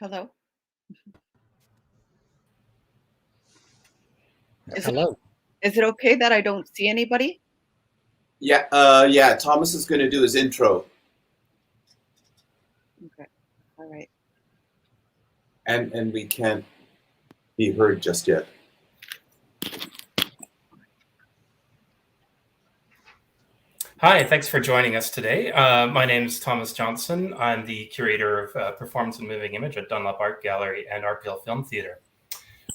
Hello. Is it Hello. is it okay that I don't see anybody? Yeah. Thomas is going to do his intro, Okay. All right. and we can't be heard just yet. Hi, thanks for joining us today. My name is Thomas Johnson. I'm the curator of performance and moving image at Dunlop Art Gallery and RPL Film Theatre.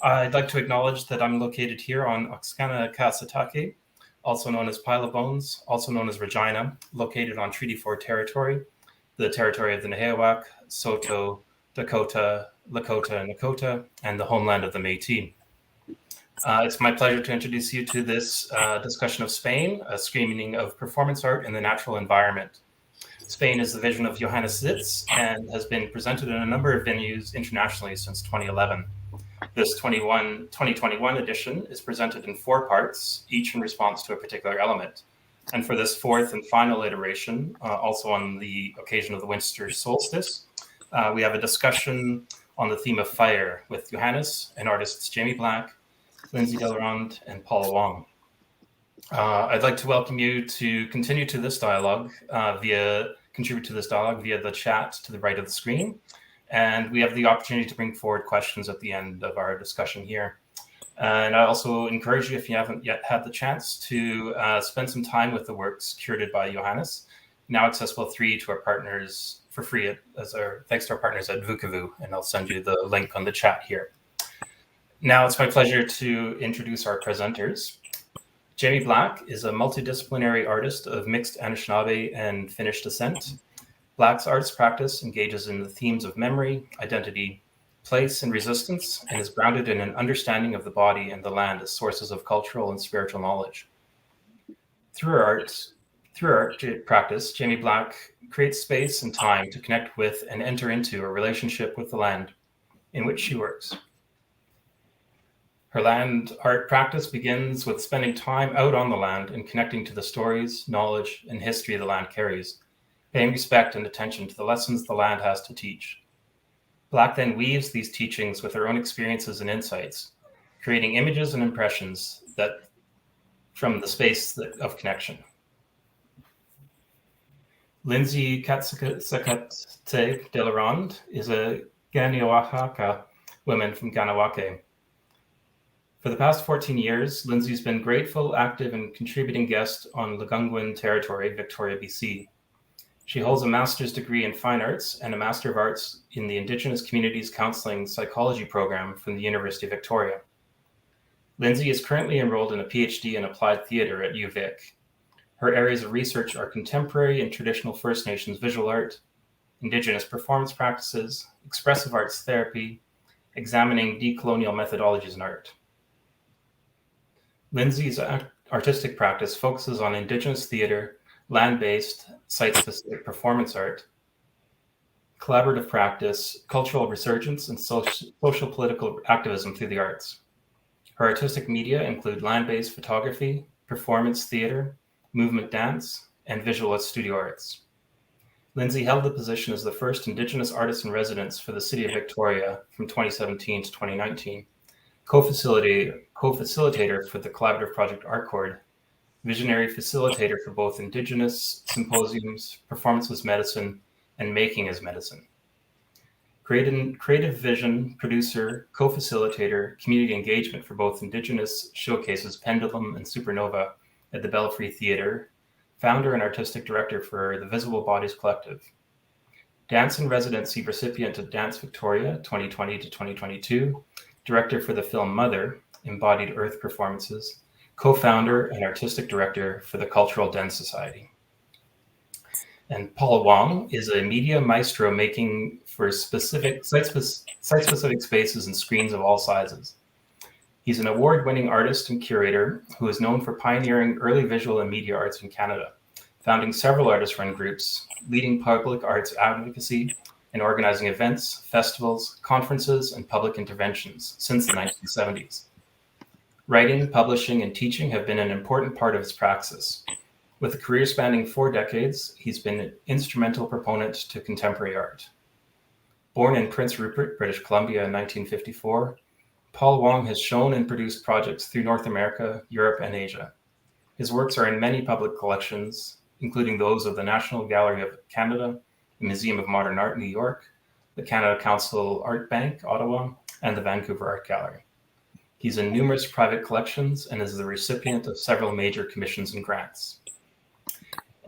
I'd like to acknowledge that I'm located here on Oaxcana Kasatake, also known as Pile of Bones, also known as Regina, located on Treaty 4 territory, the territory of the Nehewak, Saulteaux, Dakota, Lakota, and Nakota, and the homeland of the Métis. It's my pleasure to introduce you to this discussion of S.P.A.N.E, a screening of performance art in the natural environment. S.P.A.N.E is the vision of Johannes Zits and has been presented in a number of venues internationally since 2011. This 2021 edition is presented in 4 parts, each in response to a particular element. And for this 4th and final iteration, also on the occasion of the winter solstice, we have a discussion on the theme of fire with Johannes and artists Jaime Black, Lindsay Delarond, and Paula Wong. I'd like to welcome you to contribute to this dialogue via the chat to the right of the screen. And we have the opportunity to bring forward questions at the end of our discussion here. And I also encourage you, if you haven't yet had the chance, to spend some time with the works curated by Johannes, now accessible to our partners for free thanks to our partners at Vukavu. And I'll send you the link on the chat here. Now it's my pleasure to introduce our presenters. Jaime Black is a multidisciplinary artist of mixed Anishinaabe and Finnish descent. Black's arts practice engages in the themes of memory, identity, place, and resistance, and is grounded in an understanding of the body and the land as sources of cultural and spiritual knowledge. Through her art practice, Jaime Black creates space and time to connect with and enter into a relationship with the land in which she works. Her land art practice begins with spending time out on the land and connecting to the stories, knowledge, and history the land carries, paying respect and attention to the lessons the land has to teach. Black then weaves these teachings with her own experiences and insights, creating images and impressions that from the space of connection. Lindsay Katsakate Delarond is a Ganyaoaxaca woman from Ganawake. For the past 14 years, Lindsay's been grateful, active, and contributing guest on Legungun territory, Victoria, BC. She holds a master's degree in fine arts and a master of arts in the Indigenous Communities Counseling Psychology program from the University of Victoria. Lindsay is currently enrolled in a PhD in applied theatre at UVic. Her areas of research are contemporary and traditional First Nations visual art, Indigenous performance practices, expressive arts therapy, examining decolonial methodologies in art. Lindsay's artistic practice focuses on Indigenous theatre, land-based, site-specific performance art, collaborative practice, cultural resurgence, and social political activism through the arts. Her artistic media include land-based photography, performance theatre, movement dance, and visual studio arts. Lindsay held the position as the first Indigenous artist in residence for the City of Victoria from 2017 to 2019, co-facilitator for the collaborative project Artcord, visionary facilitator for both Indigenous symposiums, performance as medicine, and making as medicine. Creative vision, producer, co-facilitator, community engagement for both Indigenous showcases Pendulum and Supernova at the Belfry Theatre, founder and artistic director for the Visible Bodies Collective. Dance in Residency recipient of Dance Victoria 2020 to 2022, director for the film Mother, Embodied Earth Performances, co-founder and artistic director for the Cultural Den Society. And Paula Wong is a media maestro making for specific site-specific spaces and screens of all sizes. He's an award-winning artist and curator who is known for pioneering early visual and media arts in Canada, founding several artist-run groups, leading public arts advocacy, and organizing events, festivals, conferences, and public interventions since the 1970s. Writing, publishing, and teaching have been an important part of his praxis. With a career spanning 4 decades, he's been an instrumental proponent to contemporary art. Born in Prince Rupert, British Columbia in 1954, Paul Wong has shown and produced projects through North America, Europe, and Asia. His works are in many public collections, including those of the National Gallery of Canada, the Museum of Modern Art, New York, the Canada Council Art Bank, Ottawa, and the Vancouver Art Gallery. He's in numerous private collections and is the recipient of several major commissions and grants.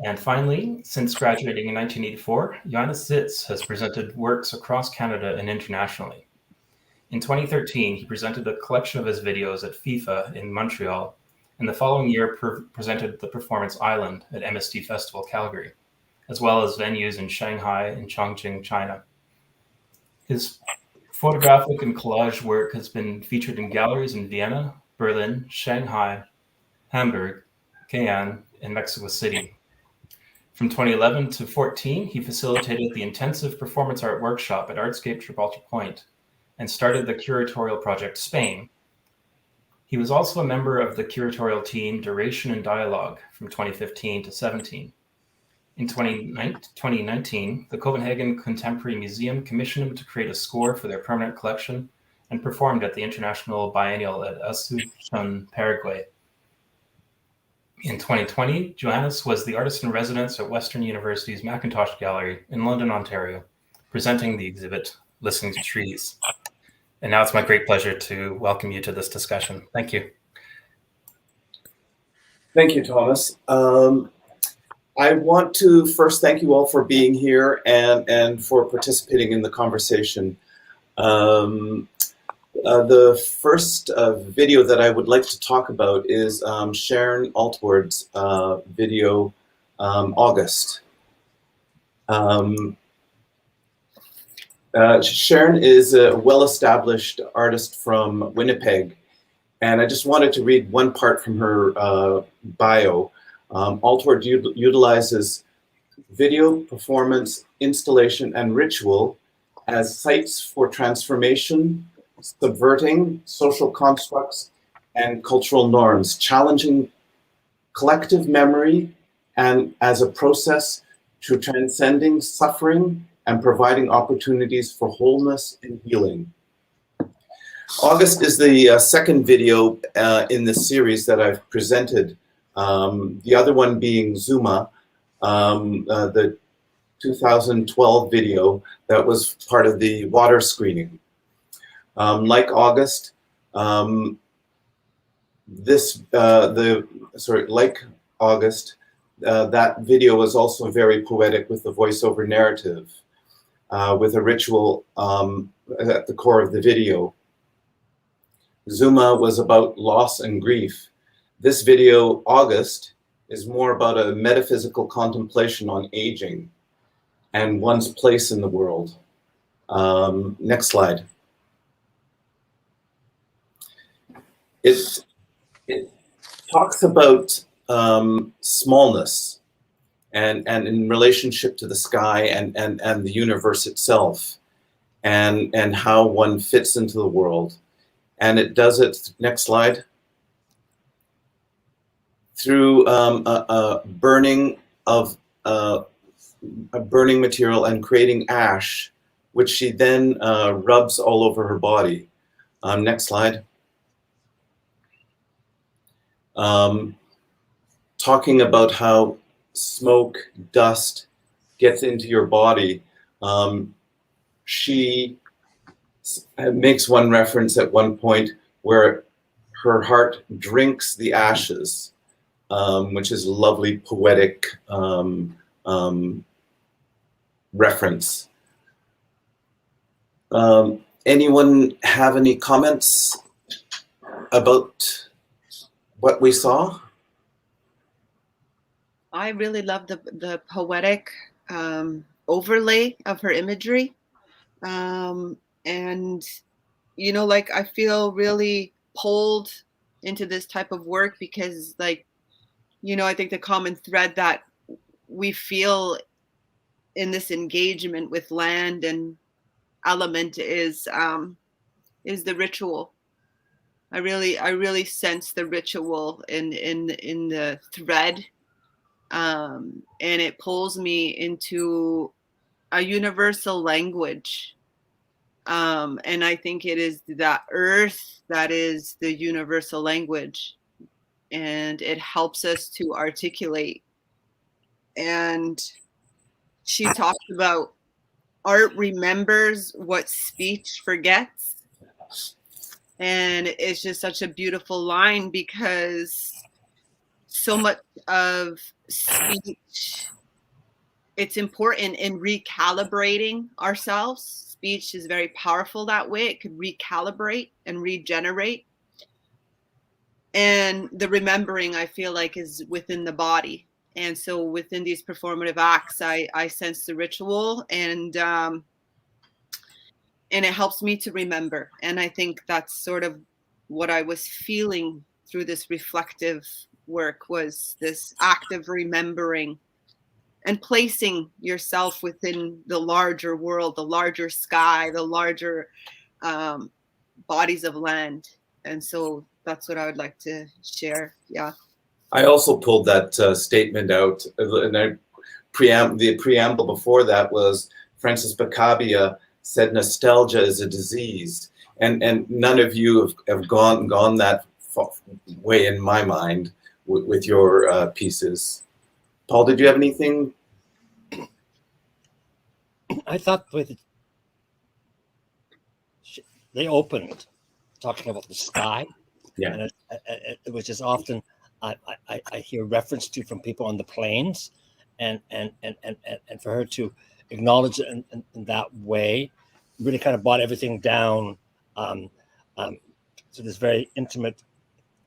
And finally, since graduating in 1984, Johannes Zits has presented works across Canada and internationally. In 2013, he presented a collection of his videos at FIFA in Montreal, and the following year presented the performance Island at MST Festival Calgary, as well as venues in Shanghai and Chongqing, China. His photographic and collage work has been featured in galleries in Vienna, Berlin, Shanghai, Hamburg, Cayenne, and Mexico City. From 2011 to 14, he facilitated the intensive performance art workshop at Artscape Gibraltar Point and started the curatorial project S.P.A.N.E. He was also a member of the curatorial team Duration and Dialogue from 2015 to 17. In 2019, the Copenhagen Contemporary Museum commissioned him to create a score for their permanent collection and performed at the International Biennial at Asunción, Paraguay. In 2020, Johannes was the artist in residence at Western University's Mackintosh Gallery in London, Ontario, presenting the exhibit Listening to Trees. And now it's my great pleasure to welcome you to this discussion. Thank you. Thank you, Thomas. I want to first thank you all for being here and for participating in the conversation. The first video that I would like to talk about is Sharon Altward's video, August. Sharon is a well-established artist from Winnipeg, and I just wanted to read one part from her bio. Altward utilizes video, performance, installation, and ritual as sites for transformation, subverting social constructs and cultural norms, challenging collective memory, and as a process to transcending suffering and providing opportunities for wholeness and healing. August is the second video in this series that I've presented. The other one being Zuma, the 2012 video that was part of the water screening. Like August, like August, that video was also very poetic with the voiceover narrative, with a ritual at the core of the video. Zuma was about loss and grief. This video, August, is more about a metaphysical contemplation on aging and one's place in the world. Next slide. It talks about smallness and in relationship to the sky and the universe itself, and how one fits into the world. And it does it, next slide, through a burning of a burning material and creating ash, which she then rubs all over her body. Next slide. Talking about how smoke, dust gets into your body. She makes one reference at one point where her heart drinks the ashes, which is a lovely poetic reference. Anyone have any comments about what we saw? I really love the poetic overlay of her imagery. And, you know, like, I feel really pulled into this type of work because, like, you know, I think the common thread that we feel in this engagement with land and element is the ritual. I really sense the ritual in the thread, and it pulls me into a universal language And I think it is that earth that is the universal language, and it helps us to articulate. And she talks about art remembers what speech forgets. And it's just such a beautiful line, because so much of speech, it's important in recalibrating ourselves. Speech is very powerful that way. It could recalibrate and regenerate. And the remembering, I feel like, is within the body. And so within these performative acts, I sense the ritual, and it helps me to remember. And I think that's sort of what I was feeling through this reflective work, was this act of remembering and placing yourself within the larger world, the larger sky, the larger bodies of land. And so that's what I would like to share. Yeah. I also pulled that statement out, and the preamble before that was Francis Bacabia said nostalgia is a disease, and none of you have gone that way in my mind with your pieces. Paul, did you have anything? I thought they opened talking about the sky, Yeah. and it was just often I hear reference to from people on the plains, and for her to acknowledge it in that way really kind of brought everything down to this very intimate,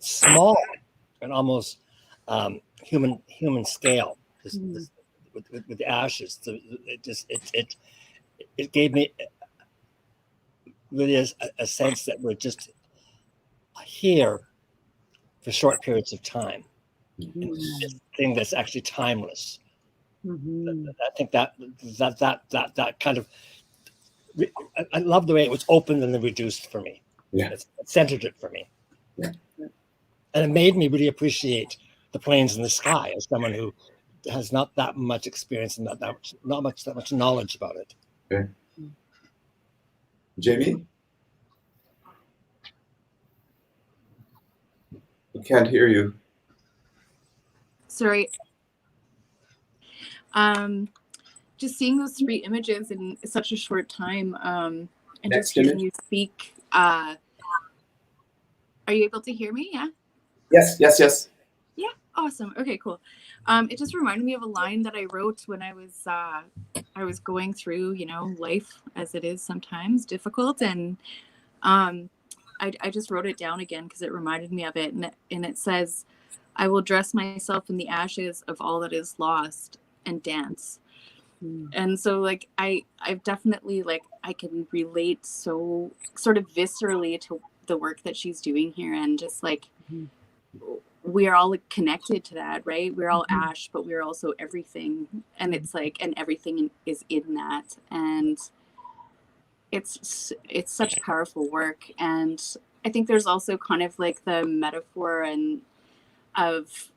small, and almost human scale. With the ashes, so it gave me really a sense that we're just here for short periods of time. This thing that's actually timeless. I think that kind of, I love the way it was opened and then reduced for me. Yeah. It centered it for me. Yeah. And it made me really appreciate the plains and the sky as someone who has not that much experience and not much knowledge about it. Okay. Jamie? We can't hear you. Sorry. Just seeing those 3 images in such a short time, and Next just hearing image. you speak. Are you able to hear me? Yeah. Yes. Yeah. Awesome. Okay. Cool. It just reminded me of a line that I wrote when I was going through, life as it is sometimes difficult, and I just wrote it down again because it reminded me of it, and it says, "I will dress myself in the ashes of all that is lost and dance." And so I've definitely I can relate so sort of viscerally to the work that she's doing here, and just we are all connected to that, right? We're all ash, but we're also everything, and it's and everything is in that, and it's such powerful work. And I think there's also kind of the metaphor and of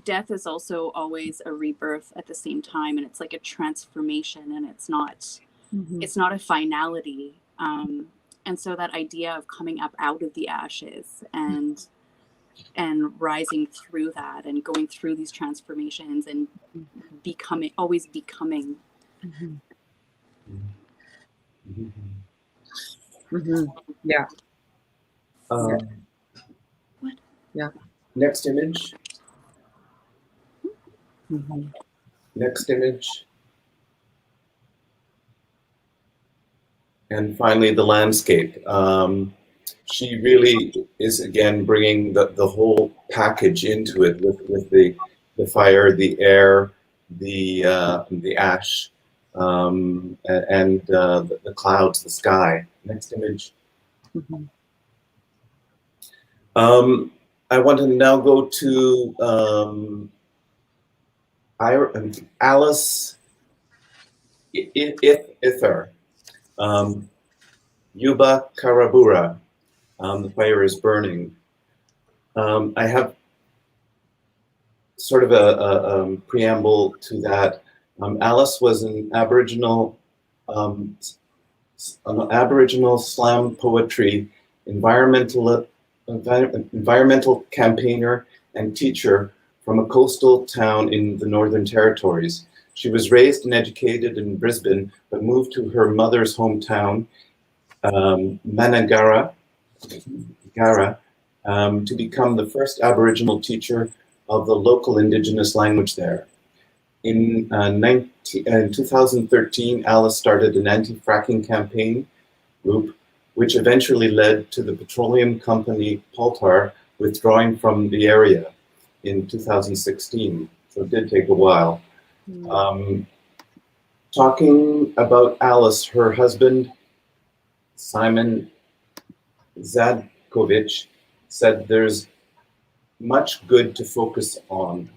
death is also always a rebirth at the same time, and it's a transformation, and it's not a finality, and so that idea of coming up out of the ashes and rising through that and going through these transformations and always becoming. Yeah. What? Yeah. Next image. Next image. And finally, the landscape. She really is, again, bringing the whole package into it with the fire, the air, the ash, and the clouds, the sky. Next image. I want to now go to Alice Ither, Yuba Karabura, The Fire is Burning. I have sort of a preamble to that. Alice was an Aboriginal an Aboriginal slam poetry, environmental campaigner, and teacher from a coastal town in the Northern Territories. She was raised and educated in Brisbane, but moved to her mother's hometown, Managara, to become the first Aboriginal teacher of the local Indigenous language there. In 2013, Alice started an anti-fracking campaign group, which eventually led to the petroleum company Poltar withdrawing from the area in 2016. So it did take a while. Talking about Alice, her husband, Simon Zadkovich, said there's much good to focus on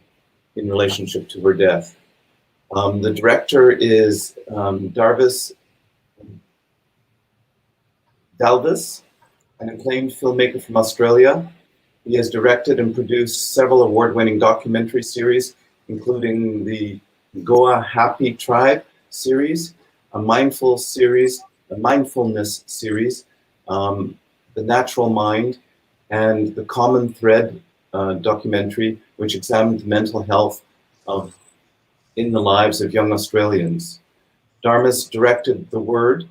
in relationship to her death. The director is Dalvis, an acclaimed filmmaker from Australia. He has directed and produced several award-winning documentary series, including the Goa Happy Tribe series, a mindfulness series, The Natural Mind, and The Common Thread documentary, which examined the mental health in the lives of young Australians. Dharmas directed The Word,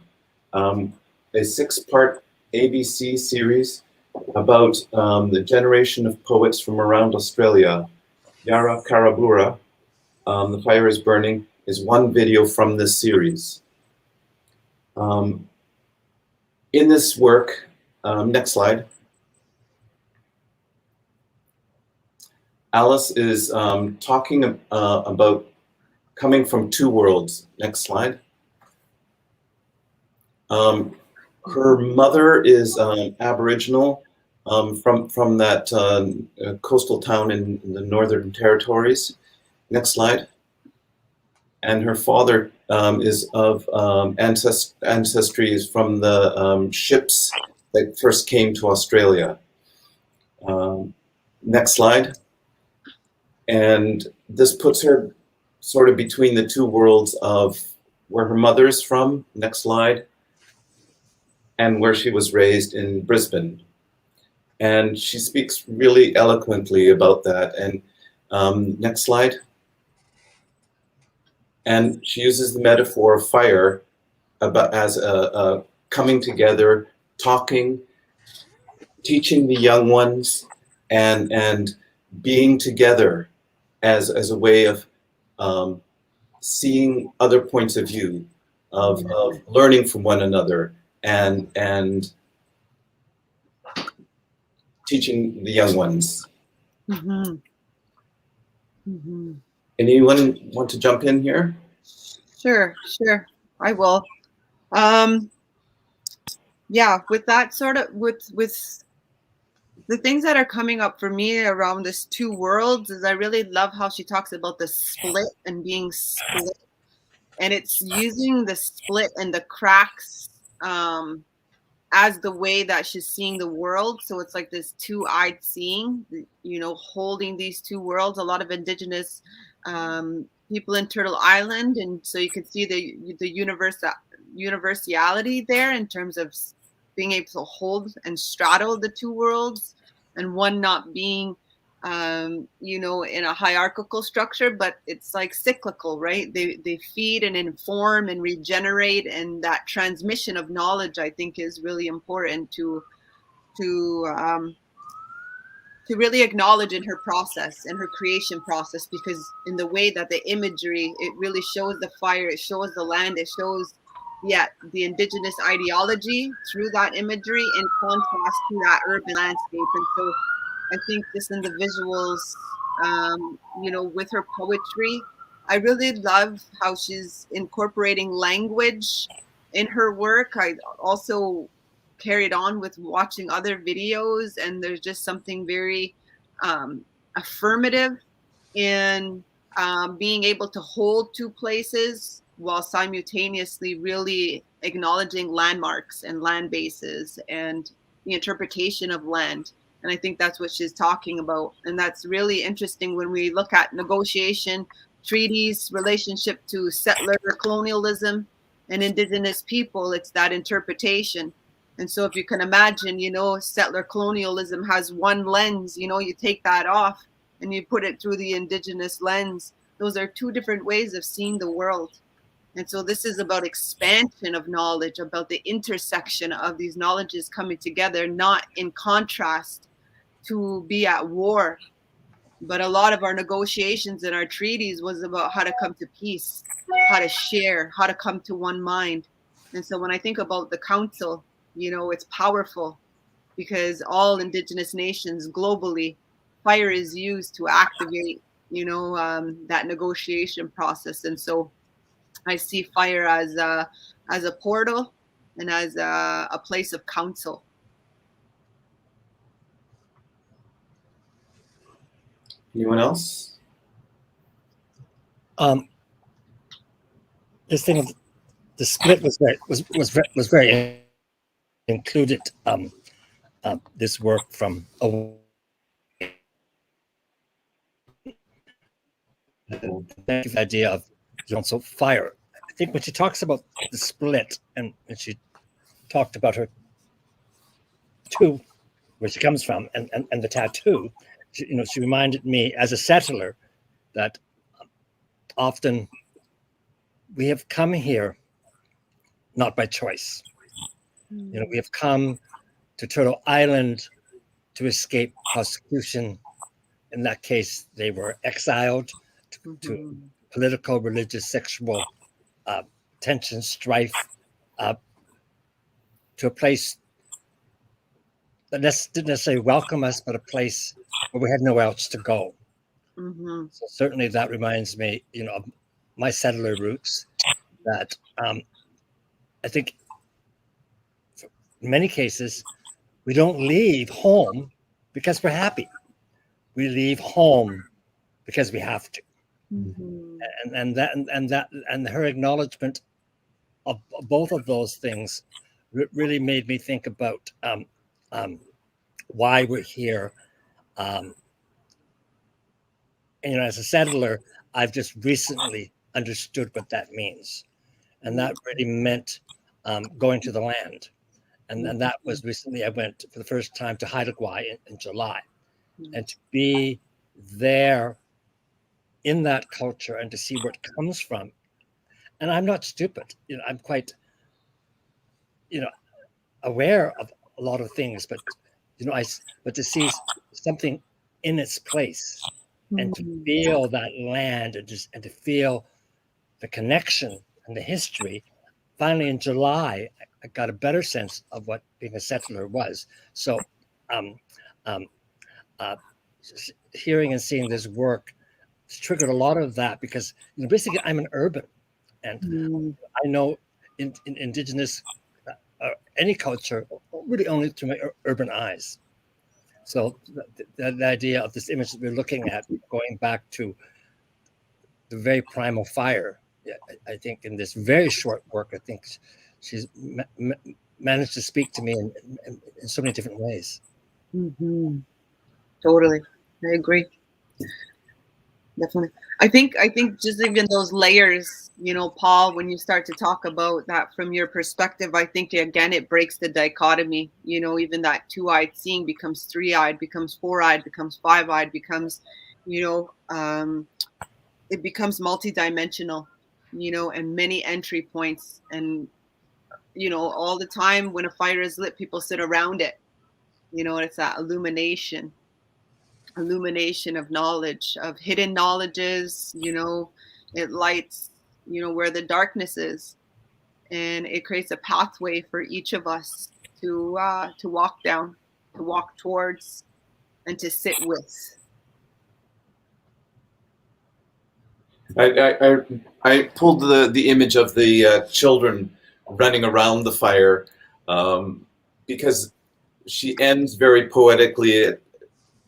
a 6-part ABC series about the generation of poets from around Australia. Yara Karabura, The Fire is Burning, is one video from this series. In this work, next slide, Alice is talking about coming from two worlds. Next slide. Her mother is Aboriginal from that coastal town in the Northern Territories. Next slide. And her father is of ancestry from the ships that first came to Australia. Next slide. And this puts her sort of between the two worlds of where her mother's from, next slide, and where she was raised in Brisbane. And she speaks really eloquently about that. And next slide. And she uses the metaphor of fire as a coming together, talking, teaching the young ones, and being together as a way of seeing other points of view, of learning from one another, and teaching the young ones. Mm-hmm. Mm-hmm. Anyone want to jump in here? Sure, I will. Yeah, with that sort of with the things that are coming up for me around this two worlds is I really love how she talks about the split and being split, and it's using the split and the cracks as the way that she's seeing the world. So it's like this two-eyed seeing, holding these two worlds. A lot of Indigenous people in Turtle Island, and so you can see the universality there in terms of being able to hold and straddle the two worlds, and one not being in a hierarchical structure, but it's like cyclical, right? They feed and inform and regenerate, and that transmission of knowledge, I think, is really important to really acknowledge in her process, in her creation process, because in the way that the imagery, it really shows the fire, it shows the land, it shows the Indigenous ideology through that imagery in contrast to that urban landscape. And so I think just in the visuals, with her poetry, I really love how she's incorporating language in her work. I also carried on with watching other videos, and there's just something very affirmative in being able to hold two places while simultaneously really acknowledging landmarks and land bases and the interpretation of land. And I think that's what she's talking about. And that's really interesting when we look at negotiation, treaties, relationship to settler colonialism. And indigenous people, it's that interpretation. And so if you can imagine, settler colonialism has one lens, you take that off and you put it through the indigenous lens. Those are two different ways of seeing the world. And so this is about expansion of knowledge, about the intersection of these knowledges coming together, not in contrast to be at war. But a lot of our negotiations and our treaties was about how to come to peace, how to share, how to come to one mind. And so when I think about the council, it's powerful because all indigenous nations globally, fire is used to activate, that negotiation process. And so I see fire as a portal and as a place of counsel. Anyone else? This thing of the split was very included. This work from the idea of also fire. I think when she talks about the split and she talked about her two, where she comes from, and the tattoo, she reminded me as a settler that often we have come here not by choice. We have come to Turtle Island to escape prosecution. In that case, they were exiled to political, religious, sexual tension, strife, to a place that didn't necessarily welcome us, but a place where we had nowhere else to go. So certainly that reminds me, of my settler roots, that I think in many cases, we don't leave home because we're happy. We leave home because we have to. And her acknowledgement of both of those things really made me think about why we're here. And as a settler, I've just recently understood what that means, and that really meant going to the land. And that was recently. I went for the first time to Haida Gwaii in July, and to be there in that culture and to see where it comes from. And I'm not stupid. I'm quite, aware of a lot of things, but but to see something in its place and to feel that land and to feel the connection and the history. Finally, in July, I got a better sense of what being a settler was. So, hearing and seeing this work triggered a lot of that because basically I'm an urban, and I know in indigenous any culture really only through my urban eyes. So the idea of this image that we're looking at, going back to the very primal fire, I think in this very short work, I think she's managed to speak to me in so many different ways. Totally, I agree. Definitely. I think just even those layers, Paul, when you start to talk about that from your perspective, I think again it breaks the dichotomy. Even that two-eyed seeing becomes three-eyed, becomes four-eyed, becomes five-eyed, becomes, it becomes multidimensional, and many entry points. And all the time when a fire is lit, people sit around it. It's that illumination of knowledge, of hidden knowledges. It lights where the darkness is, and it creates a pathway for each of us to walk down, to walk towards, and to sit with. I pulled the image of the children running around the fire because she ends very poetically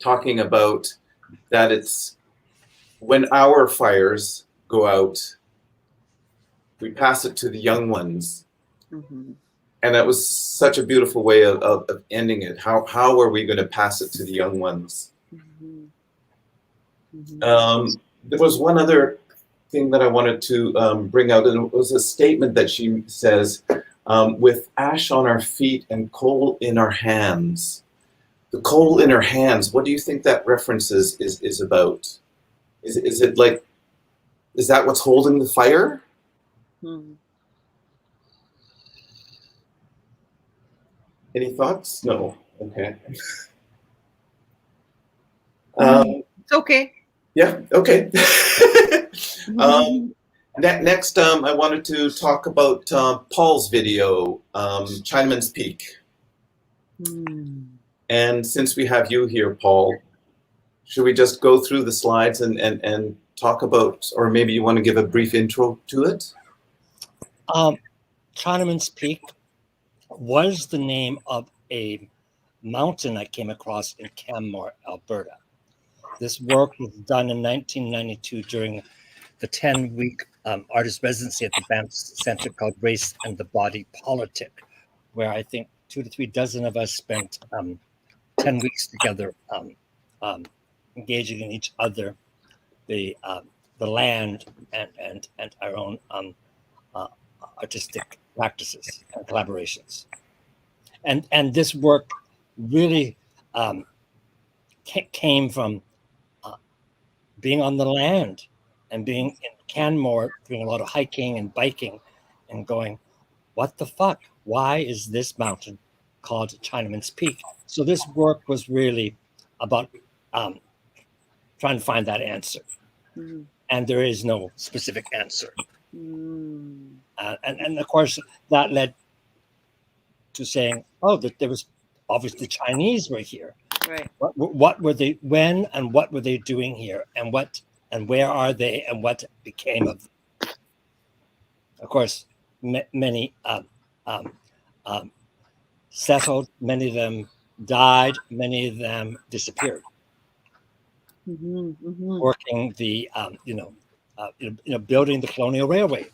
talking about that it's when our fires go out, we pass it to the young ones. And that was such a beautiful way of ending it. How are we going to pass it to the young ones? There was one other thing that I wanted to bring out, and it was a statement that she says, with ash on our feet and coal in our hands. The coal in her hands, what do you think that reference is about? Is it like, is that what's holding the fire? Any thoughts? No. Okay. It's okay. Yeah, okay. Next, I wanted to talk about Paul's video, Chinaman's Peak. And since we have you here, Paul, should we just go through the slides and talk about, or maybe you want to give a brief intro to it? Chinaman's Peak was the name of a mountain I came across in Canmore, Alberta. This work was done in 1992 during the 10-week artist residency at the Banff Center called Race and the Body Politic, where I think 2 to 3 dozen of us spent 10 weeks together engaging in each other, the land, and our own artistic practices and collaborations. And this work really came from being on the land and being in Canmore, doing a lot of hiking and biking and going, what the fuck? Why is this mountain called Chinaman's Peak? So this work was really about trying to find that answer. And there is no specific answer. And of course, that led to saying, oh, that there was obviously Chinese were here. Right. What were they, when and what were they doing here? And what and where are they and what became of them? Of course, many settled, many of them died, many of them disappeared. Working the, building the Colonial Railway,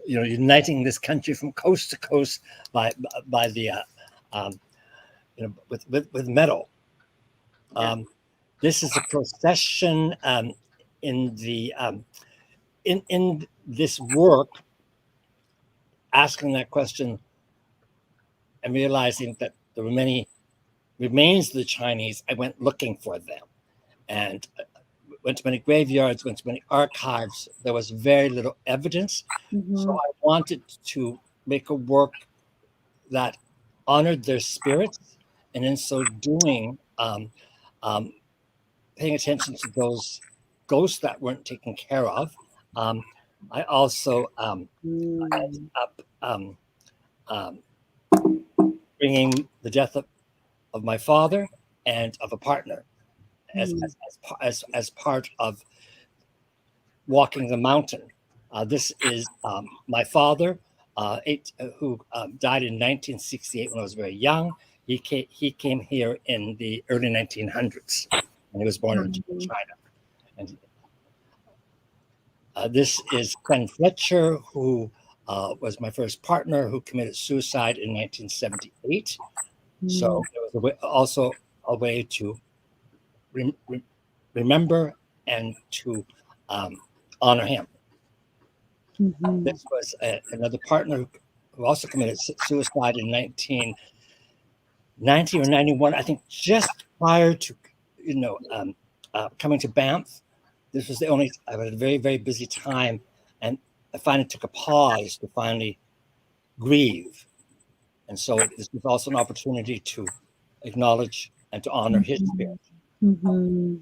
uniting this country from coast to coast by the, with metal. This is a procession in the in this work, asking that question and realizing that there were many remains of the Chinese. I went looking for them and went to many graveyards, went to many archives. There was very little evidence. So I wanted to make a work that honored their spirits, and in so doing, paying attention to those ghosts that weren't taken care of. I also ended up bringing the death of my father and of a partner as part of walking the mountain. This is my father, who died in 1968 when I was very young. He came here in the early 1900s, and he was born in China. And this is Ken Fletcher, who was my first partner, who committed suicide in 1978. So it was also a way to remember and to honor him. This was another partner who also committed suicide in 1990 or 91, I think, just prior to coming to Banff. This was the only, I had a very, very busy time, and I finally took a pause to finally grieve. And so this was also an opportunity to acknowledge and to honor his spirit. The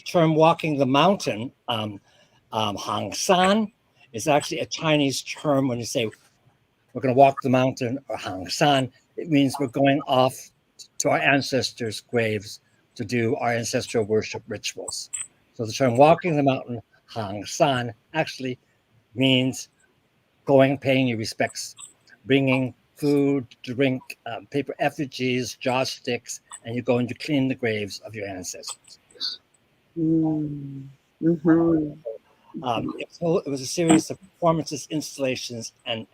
term walking the mountain, Hang San, is actually a Chinese term. When you say we're going to walk the mountain or Hang San, it means we're going off to our ancestors' graves to do our ancestral worship rituals. So the term walking the mountain, Hang San, actually means going, paying your respects, bringing food, drink, paper effigies, joss sticks, and you go and you clean the graves of your ancestors. It was a series of performances, installations, and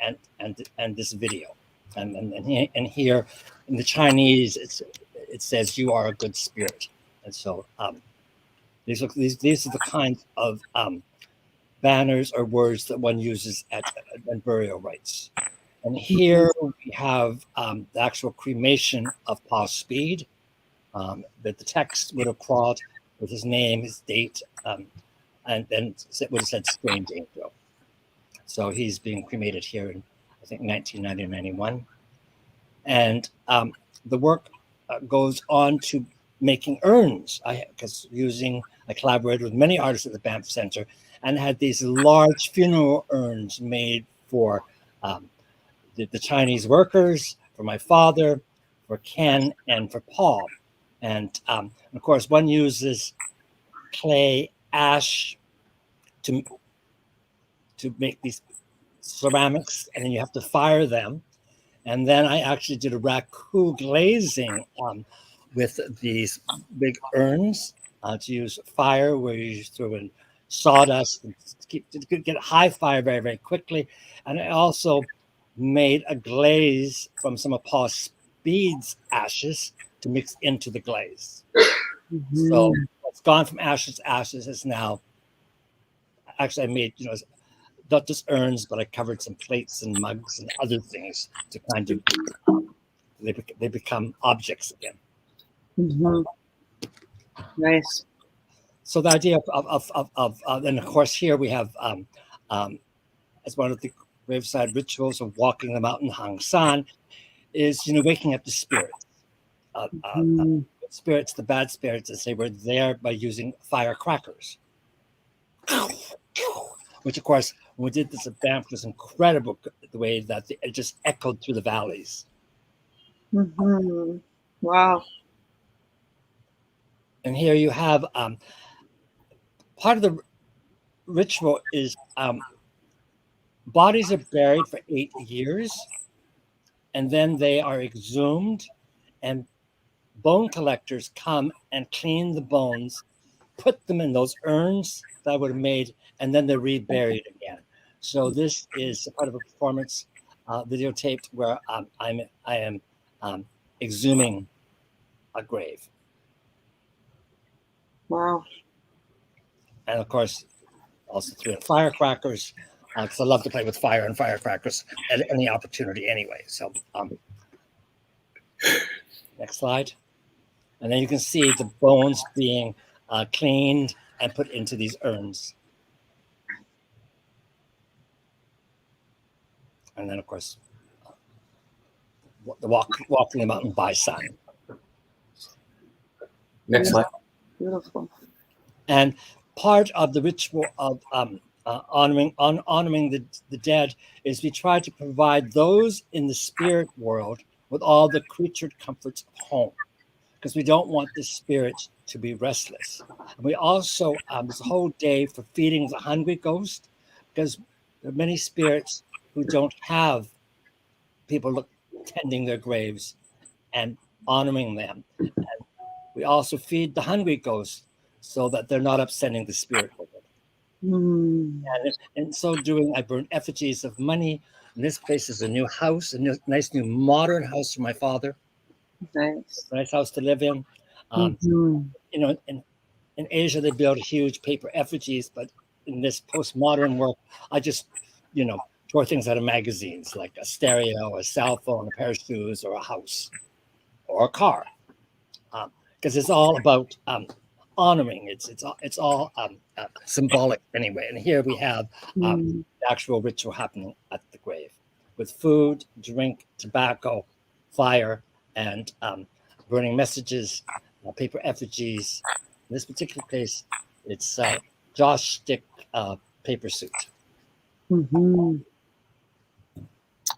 this video. And here in the Chinese, it says, "You are a good spirit." And so These are the kinds of banners or words that one uses at burial rites. And here we have the actual cremation of Paul Speed, that the text would have crawled with his name, his date, and then it would have said Strange Angel. So he's being cremated here in, I think, 1990 91. And the work goes on to making urns. I collaborated with many artists at the Banff Center and had these large funeral urns made for the Chinese workers, for my father, for Ken, and for Paul. And of course, one uses clay, ash to make these ceramics, and then you have to fire them. And then I actually did a raku glazing with these big urns to use fire, where you throw in sawdust and get high fire very, very quickly. And I also made a glaze from some of Paul Speed's ashes to mix into the glaze. So it's gone from ashes to ashes. It's now, actually I made, not just urns, but I covered some plates and mugs and other things to kind of, they become objects again. Nice. So the idea of and of course here we have, as one of the graveside rituals of walking the mountain Hang San, is, waking up the spirits. Spirits, the bad spirits, as they were there by using firecrackers. Which, of course, when we did this at Banff, was incredible, the way that it just echoed through the valleys. Wow. And here you have part of the ritual is bodies are buried for 8 years, and then they are exhumed, and bone collectors come and clean the bones, put them in those urns that I would have made, and then they're reburied again. So this is a part of a performance videotaped where I am exhuming a grave. Wow. And of course, also threw in firecrackers, because I love to play with fire and firecrackers at any opportunity anyway. So next slide. And then you can see the bones being cleaned and put into these urns. And then, of course, the walking the mountain by sun. Next slide. Beautiful. And part of the ritual of honoring the dead is we try to provide those in the spirit world with all the creatured comforts of home, because we don't want the spirits to be restless. And we also, there's a whole day for feeding the hungry ghost, because there are many spirits who don't have people tending their graves and honoring them. And we also feed the hungry ghosts so that they're not upsetting the spirit world. And in so doing, I burn effigies of money. And this place is a new house, a nice new modern house for my father. Nice. Nice house to live in. In Asia, they build huge paper effigies, but in this postmodern work, I just, tore things out of magazines, like a stereo, a cell phone, a pair of shoes, or a house, or a car, because it's all about honoring. It's all symbolic anyway. And here we have the actual ritual happening at the grave, with food, drink, tobacco, fire, and burning messages, paper effigies. In this particular case, it's Josh Stick paper suit.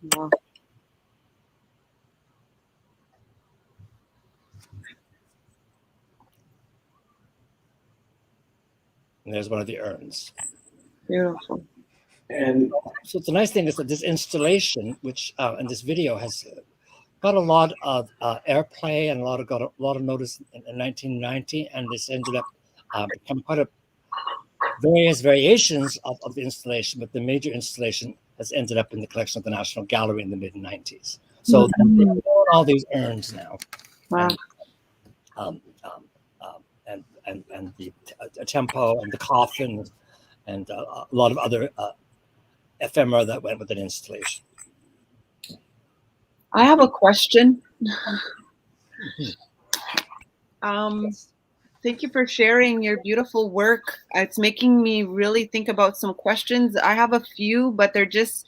Wow. And there's one of the urns. Beautiful. And so the nice thing is that this installation, which and this video has got a lot of airplay and got a lot of notice in 1990, and this ended up becoming quite a various variations of the installation, but the major installation has ended up in the collection of the National Gallery in the mid-90s. So all these urns now. Wow. And and the tempo and the coffin and a lot of other ephemera that went with an installation. I have a question. Thank you for sharing your beautiful work. It's making me really think about some questions. I have a few, but they're just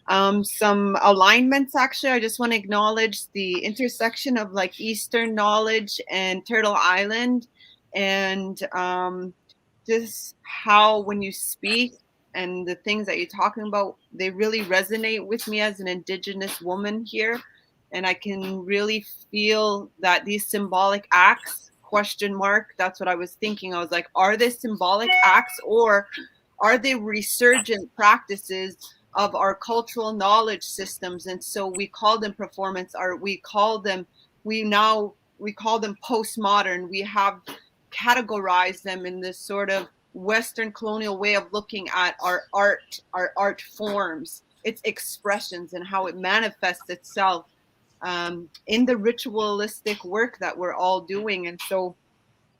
some alignments. Actually, I just want to acknowledge the intersection of like Eastern knowledge and Turtle Island, and just how when you speak and the things that you're talking about, they really resonate with me as an Indigenous woman here. And I can really feel that these symbolic acts, question mark, that's what I was thinking. I was like, are they symbolic acts, or are they resurgent practices of our cultural knowledge systems? And so we call them performance art. We call them postmodern. We have categorized them in this sort of Western colonial way of looking at our art forms, its expressions, and how it manifests itself in the ritualistic work that we're all doing. And so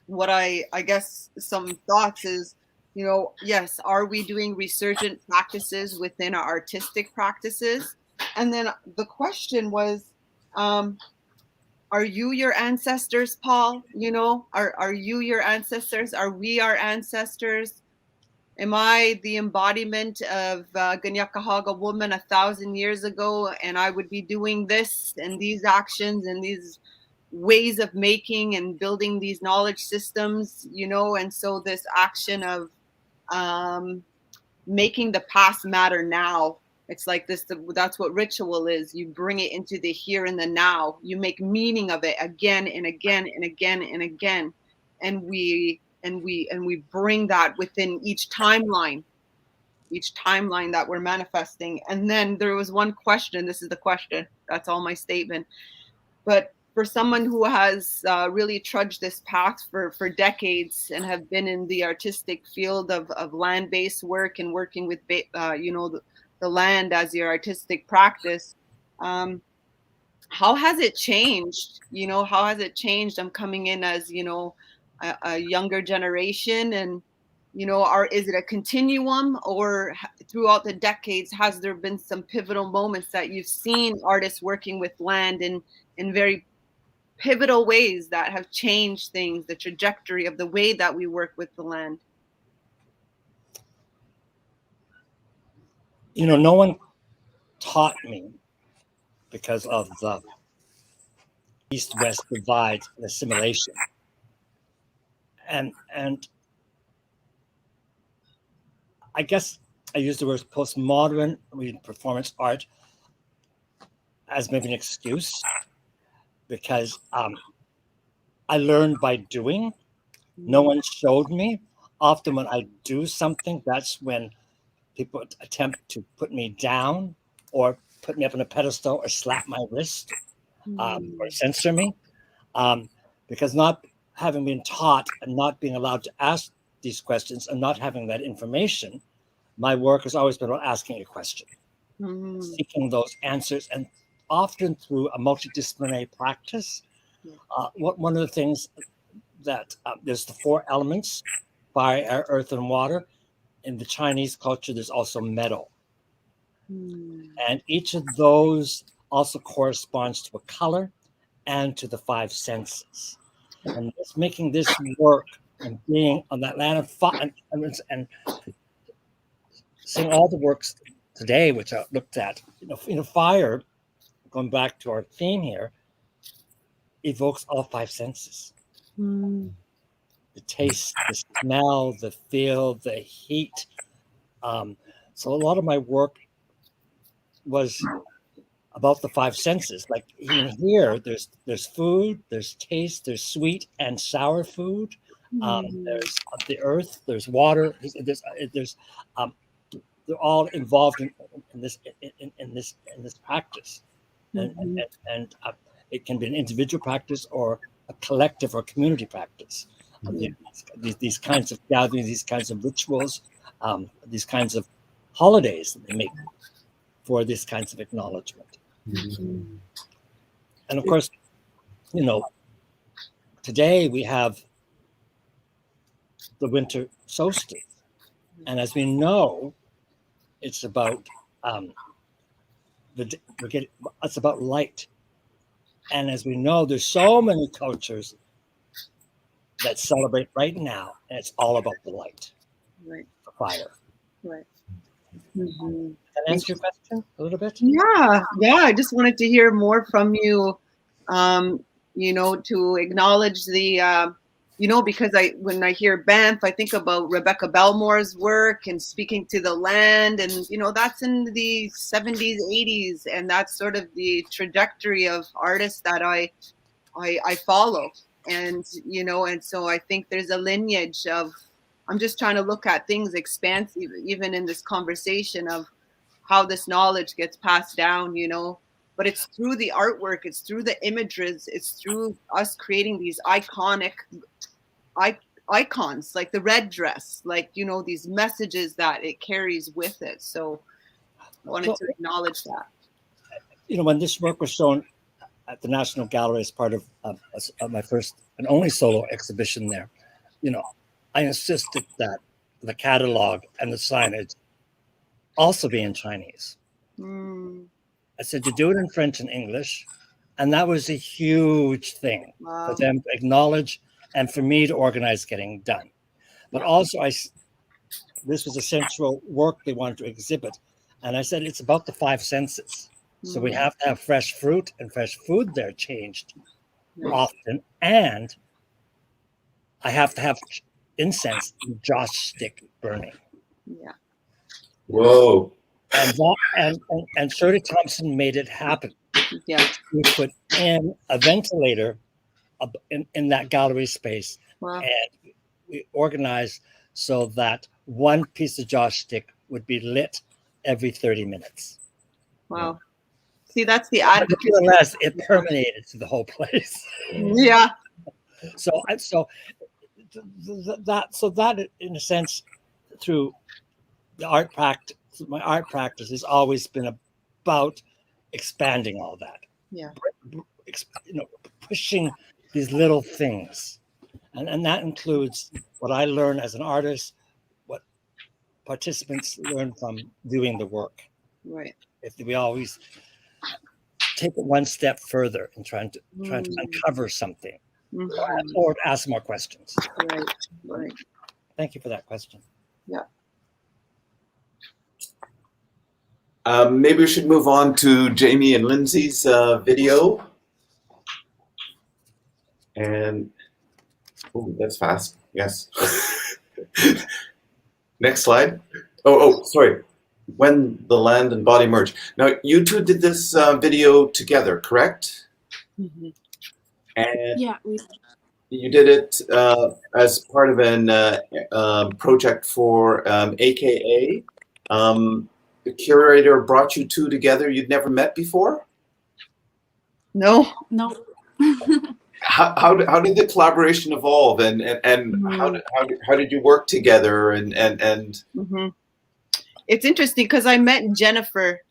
what I guess some thoughts is, yes, are we doing resurgent practices within our artistic practices? And then the question was, are you your ancestors, Paul? Are you your ancestors? Are we our ancestors? Am I the embodiment of Ganyakahaga woman 1,000 years ago, and I would be doing this and these actions and these ways of making and building these knowledge systems, and so this action of making the past matter now. It's like this, that's what ritual is. You bring it into the here and the now. You make meaning of it again and again and again and again. And we bring that within each timeline that we're manifesting. And then there was one question. This is the question. That's all my statement. But for someone who has really trudged this path for decades and have been in the artistic field of land-based work and working with, the land as your artistic practice, how has it changed? How has it changed? I'm coming in as, a younger generation, and, is it a continuum, or throughout the decades, has there been some pivotal moments that you've seen artists working with land in very pivotal ways that have changed things, the trajectory of the way that we work with the land? No one taught me because of the East-West divide and assimilation. And I guess I use the word postmodern performance art as maybe an excuse, because I learned by doing. No one showed me. Often when I do something, that's when people attempt to put me down or put me up on a pedestal or slap my wrist or censor me. Because not having been taught and not being allowed to ask these questions and not having that information, my work has always been about asking a question, seeking those answers, and often through a multidisciplinary practice. One of the things that there's the 4 elements: fire, air, earth, and water. In the Chinese culture, there's also metal. And each of those also corresponds to a color and to the 5 senses. And it's making this work and being on that land of fire and seeing all the works today, which I looked at, fire, going back to our theme here, evokes all 5 senses. The taste, the smell, the feel, the heat. So a lot of my work was about the 5 senses. Like even here, there's food, there's taste, there's sweet and sour food. There's the earth, there's water. There's they're all involved in this practice, and it can be an individual practice or a collective or community practice. These kinds of gatherings, these kinds of rituals, these kinds of holidays that they make for these kinds of acknowledgement. And of course, today we have the winter solstice. And as we know, it's about it's about light. And as we know, there's so many cultures that celebrate right now, and it's all about the light, Right. the fire. Right. Mm-hmm. Does that answer your question a little bit? Yeah. I just wanted to hear more from you. To acknowledge the, because when I hear Banff, I think about Rebecca Belmore's work and speaking to the land, and that's in the 70s, 80s, and that's sort of the trajectory of artists that I follow, and and so I think there's a lineage of. I'm just trying to look at things expansive, even in this conversation of how this knowledge gets passed down, but it's through the artwork, it's through the images, it's through us creating these iconic icons, like the red dress, like, these messages that it carries with it. So I wanted to acknowledge that. When this work was shown at the National Gallery as part of my first and only solo exhibition there, I insisted that the catalog and the signage also be in Chinese. I said, you do it in French and English. And that was a huge thing for them to acknowledge and for me to organize getting done. But also, this was a central work they wanted to exhibit. And I said, it's about the 5 senses. So we have to have fresh fruit and fresh food there changed often. And I have to have incense and joss stick burning. Yeah. Whoa. And Shirley Thompson made it happen. Yeah. We put in a ventilator in that gallery space. Wow. And we organized so that one piece of joss stick would be lit every 30 minutes. Wow. See, that's the advocacy. Nevertheless, it permeated through the whole place. Yeah. So that in a sense, through the art practice, my art practice has always been about expanding all that. Yeah. Pushing these little things, and that includes what I learn as an artist, what participants learn from doing the work. Right. If we always take it one step further and trying to uncover something, or ask more questions. Right. Thank you for that question. Yeah. Maybe we should move on to Jaime and Lindsay's video. And, oh, that's fast. Yes. Next slide. Oh, sorry. When the land and body merge. Now, you two did this video together, correct? Mm-hmm. And yeah, you did it as part of an project for AKA. The curator brought you two together. You'd never met before? No. How did the collaboration evolve, and how did you work together and Mm-hmm. It's interesting because I met Jennifer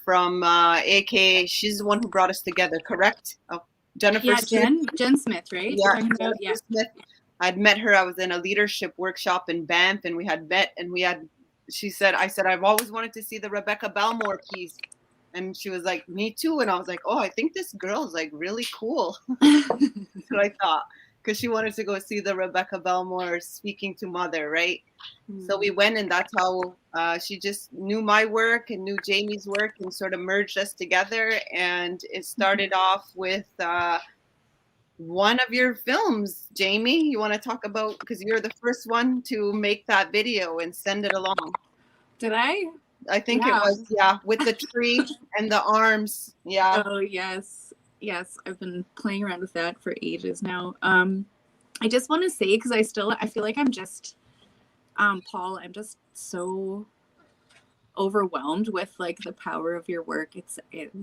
from AKA. She's the one who brought us together, correct? Oh, Jennifer. Yeah, Jen Smith, right? Yeah, Smith. I'd met her. I was in a leadership workshop in Banff, and we had met, and I said, I've always wanted to see the Rebecca Belmore piece. And she was like, me too. And I was like, oh, I think this girl's like really cool. That's what I thought. Because she wanted to go see the Rebecca Belmore speaking to Mother, right? So we went, and that's how she just knew my work and knew Jamie's work and sort of merged us together. And it started off with one of your films, Jamie. You want to talk about, because you're the first one to make that video and send it along. Did I? I think it was, with the tree and the arms. Yeah. Oh, yes. I've been playing around with that for ages now. I just want to say, because I feel like I'm just, Paul, I'm just so overwhelmed with like the power of your work.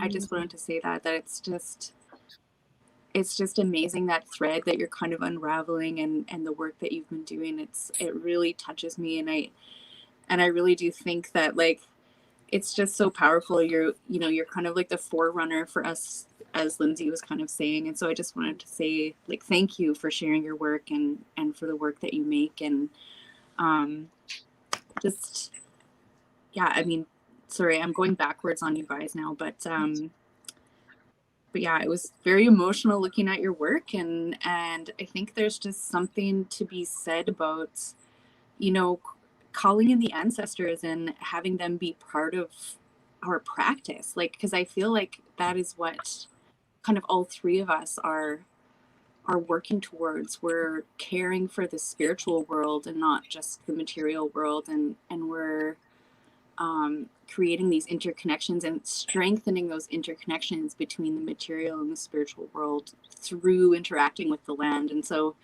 I just wanted to say that it's just amazing, that thread that you're kind of unraveling and the work that you've been doing. It really touches me, and I really do think that like it's just so powerful. You're kind of like the forerunner for us as Lindsay was kind of saying. And so I just wanted to say, like, thank you for sharing your work and for the work that you make. And just, yeah, I mean, sorry, I'm going backwards on you guys now, but yeah, it was very emotional looking at your work. And I think there's just something to be said about, you know, calling in the ancestors and having them be part of our practice. Like, because I feel like that is what kind of all three of us are working towards. We're caring for the spiritual world and not just the material world, and we're creating these interconnections and strengthening those interconnections between the material and the spiritual world through interacting with the land. And so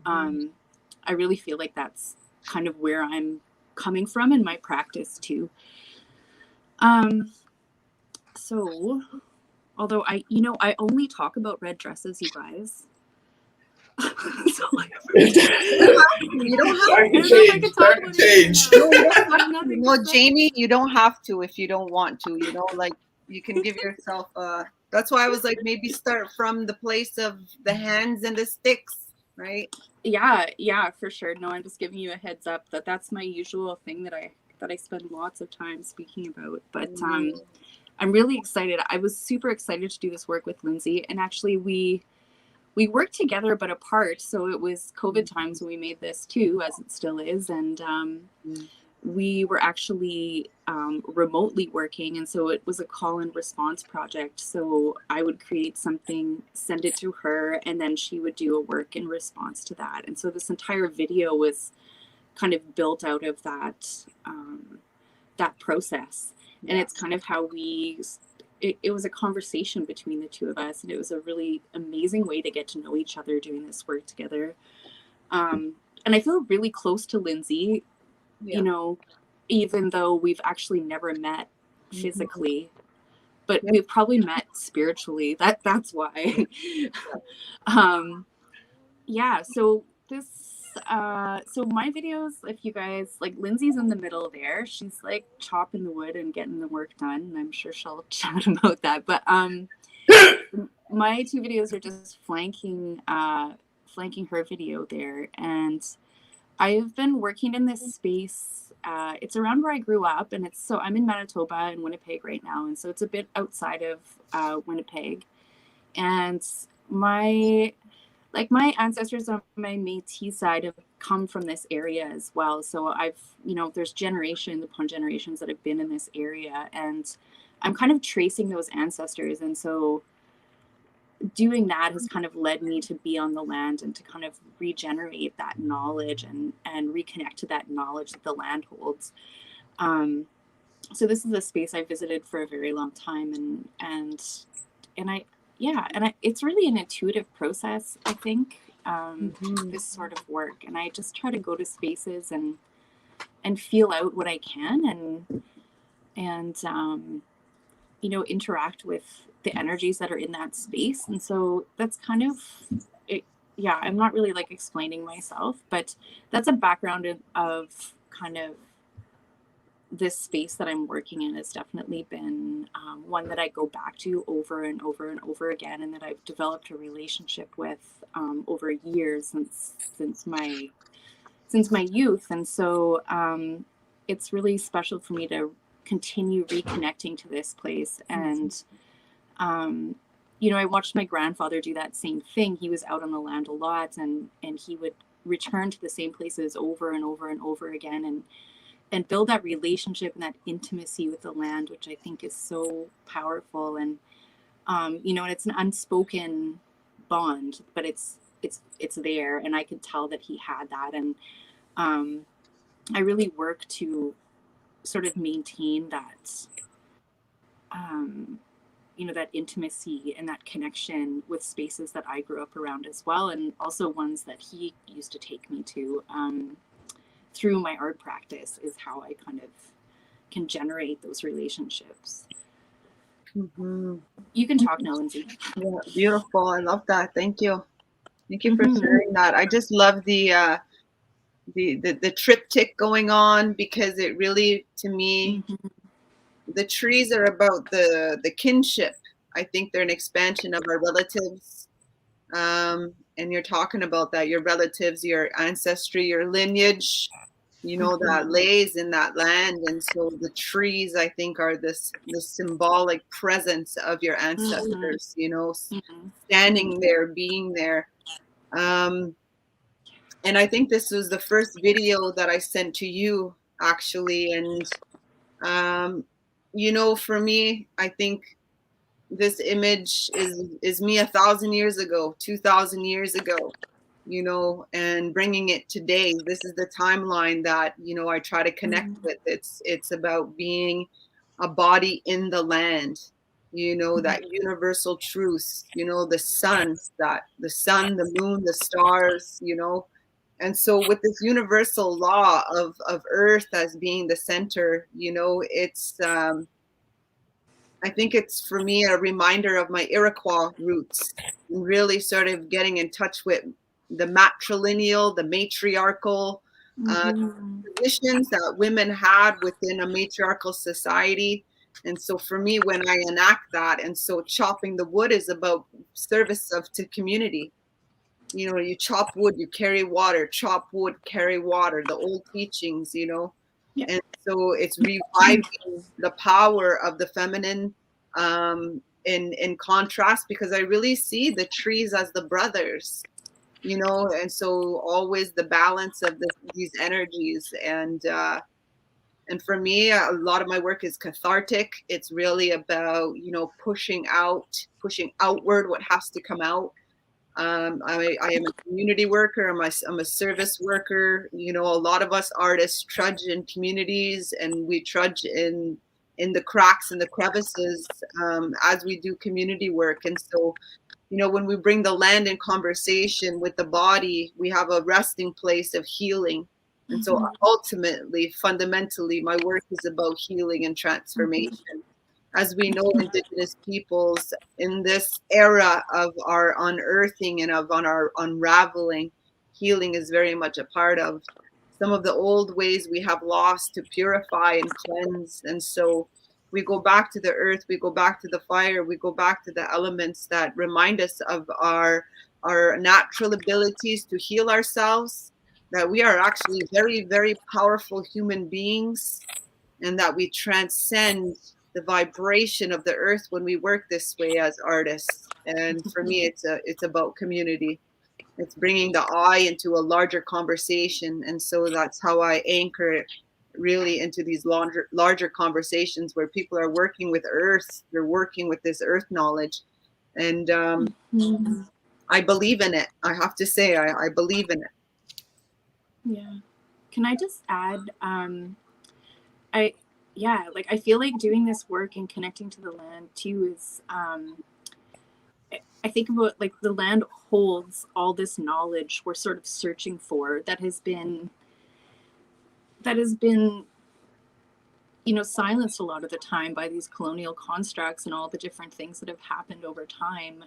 I really feel like that's kind of where I'm coming from in my practice too. So although I only talk about red dresses, you guys. So like, you don't have to. Change. No, Jamie, you don't have to if you don't want to. You know, like you can give yourself. That's why I was like, maybe start from the place of the hands and the sticks, right? Yeah, for sure. No, I'm just giving you a heads up that that's my usual thing that I spend lots of time speaking about. But I'm really excited. I was super excited to do this work with Lindsay, and actually we worked together but apart. So it was COVID times when we made this too, as it still is. And we were actually remotely working. And so it was a call and response project. So I would create something, send it to her, and then she would do a work in response to that. And so this entire video was kind of built out of that, that process. Yeah. And it's kind of how it was a conversation between the two of us, and it was a really amazing way to get to know each other doing this work together. And I feel really close to Lindsay, you know, even though we've actually never met physically, but we've probably met spiritually. That's why. Yeah, so this so my videos, if you guys like, Lindsay's in the middle there, she's like chopping the wood and getting the work done, and I'm sure she'll chat about that. But my two videos are just flanking her video there. And I've been working in this space. It's around where I grew up, and I'm in Manitoba and Winnipeg right now, and so it's a bit outside of Winnipeg. And my ancestors on my Métis side have come from this area as well. So there's generations upon generations that have been in this area, and I'm kind of tracing those ancestors. And so doing that has kind of led me to be on the land and to kind of regenerate that knowledge and reconnect to that knowledge that the land holds. So this is a space I visited for a very long time, and it's really an intuitive process, I think, this sort of work. And I just try to go to spaces and feel out what I can and interact with the energies that are in that space. And so that's kind of it. Yeah, I'm not really like explaining myself, but that's a background of kind of this space that I'm working in has definitely been one that I go back to over and over and over again, and that I've developed a relationship with over years since my youth. And so it's really special for me to continue reconnecting to this place. And I watched my grandfather do that same thing. He was out on the land a lot, and he would return to the same places over and over and over again, and build that relationship and that intimacy with the land, which I think is so powerful. And and it's an unspoken bond, but it's there, and I could tell that he had that. And I really work to sort of maintain that that intimacy and that connection with spaces that I grew up around as well, and also ones that he used to take me to. Through my art practice is how I kind of can generate those relationships. You can talk now, Lindsay. Yeah, beautiful. I love that. Thank you for sharing that. I just love the triptych going on, because it really, to me, the trees are about the kinship. I think they're an expansion of our relatives. And you're talking about that, your relatives, your ancestry, your lineage, that lays in that land. And so the trees, I think, are this symbolic presence of your ancestors, standing there, being there. And I think this was the first video that I sent to you, actually. And, for me, I think this image is me 1,000 years ago, 2,000 years ago, and bringing it today. This is the timeline that, I try to connect with. It's about being a body in the land, that universal truth, the sun, the moon, the stars, And so with this universal law of earth as being the center, it's, I think it's, for me, a reminder of my Iroquois roots, and really sort of getting in touch with the matrilineal, the matriarchal positions that women had within a matriarchal society. And so for me, when I enact that, and so chopping the wood is about service to community. You chop wood, you carry water, chop wood, carry water, the old teachings, Yeah. And so it's reviving the power of the feminine, in contrast, because I really see the trees as the brothers, and so always the balance of these energies. And for me, a lot of my work is cathartic. It's really about, pushing outward what has to come out. I am a community worker. I'm a service worker. A lot of us artists trudge in communities, and we trudge in the cracks and the crevices, as we do community work. And so, when we bring the land in conversation with the body, we have a resting place of healing. And so ultimately, fundamentally, my work is about healing and transformation. As we know, Indigenous peoples, in this era of our unearthing and of our unraveling, healing is very much a part of some of the old ways we have lost to purify and cleanse. And so we go back to the earth, we go back to the fire, we go back to the elements that remind us of our natural abilities to heal ourselves, that we are actually very, very powerful human beings, and that we transcend the vibration of the earth when we work this way as artists. And for me, it's about community. It's bringing the I into a larger conversation. And so that's how I anchor it really into these larger conversations where people are working with earth. They're working with this earth knowledge. And I believe in it. I have to say, I believe in it. Yeah. Can I just add, I feel like doing this work and connecting to the land too is, I think about, like, the land holds all this knowledge we're sort of searching for that has been, silenced a lot of the time by these colonial constructs and all the different things that have happened over time.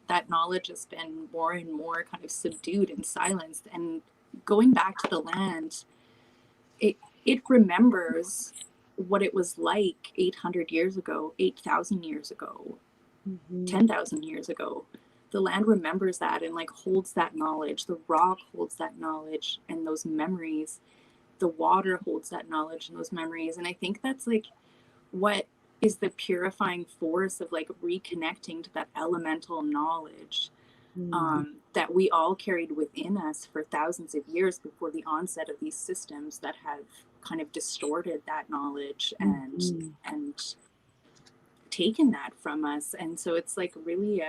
That knowledge has been more and more kind of subdued and silenced. And going back to the land, it remembers what it was like 800 years ago, 8,000 years ago, 10,000 years ago. The land remembers that and, like, holds that knowledge. The rock holds that knowledge and those memories. The water holds that knowledge and those memories. And I think that's, like, what is the purifying force of, like, reconnecting to that elemental knowledge that we all carried within us for thousands of years before the onset of these systems that have kind of distorted that knowledge and taken that from us. And so it's, like, really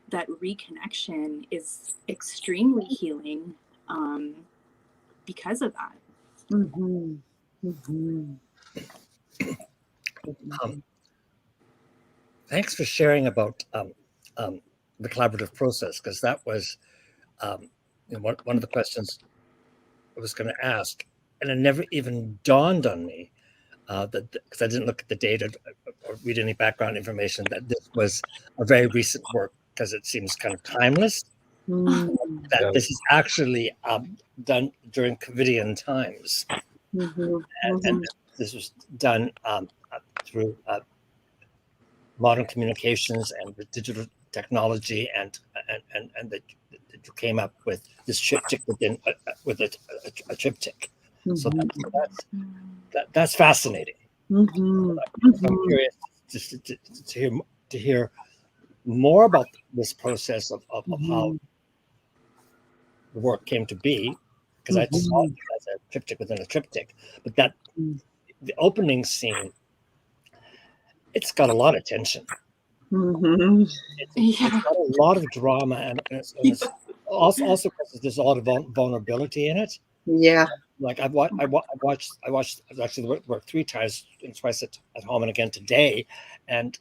that reconnection is extremely healing because of that. Thanks for sharing about the collaborative process, because that was one of the questions I was going to ask, and it never even dawned on me that, because I didn't look at the data or read any background information, that this was a very recent work, because it seems kind of timeless. That this is actually done during COVIDian times, and this was done through modern communications and with digital technology, and that you came up with this triptych within with a triptych. So that's fascinating. Mhm. I'm curious to hear more about this process of how the work came to be, because I saw it as a triptych within a triptych. But that the opening scene, it's got a lot of tension. It's got a lot of drama, and it's also because there's a lot of vulnerability in it. Yeah. Like I watched actually the work 3 times, and twice at home and again today, and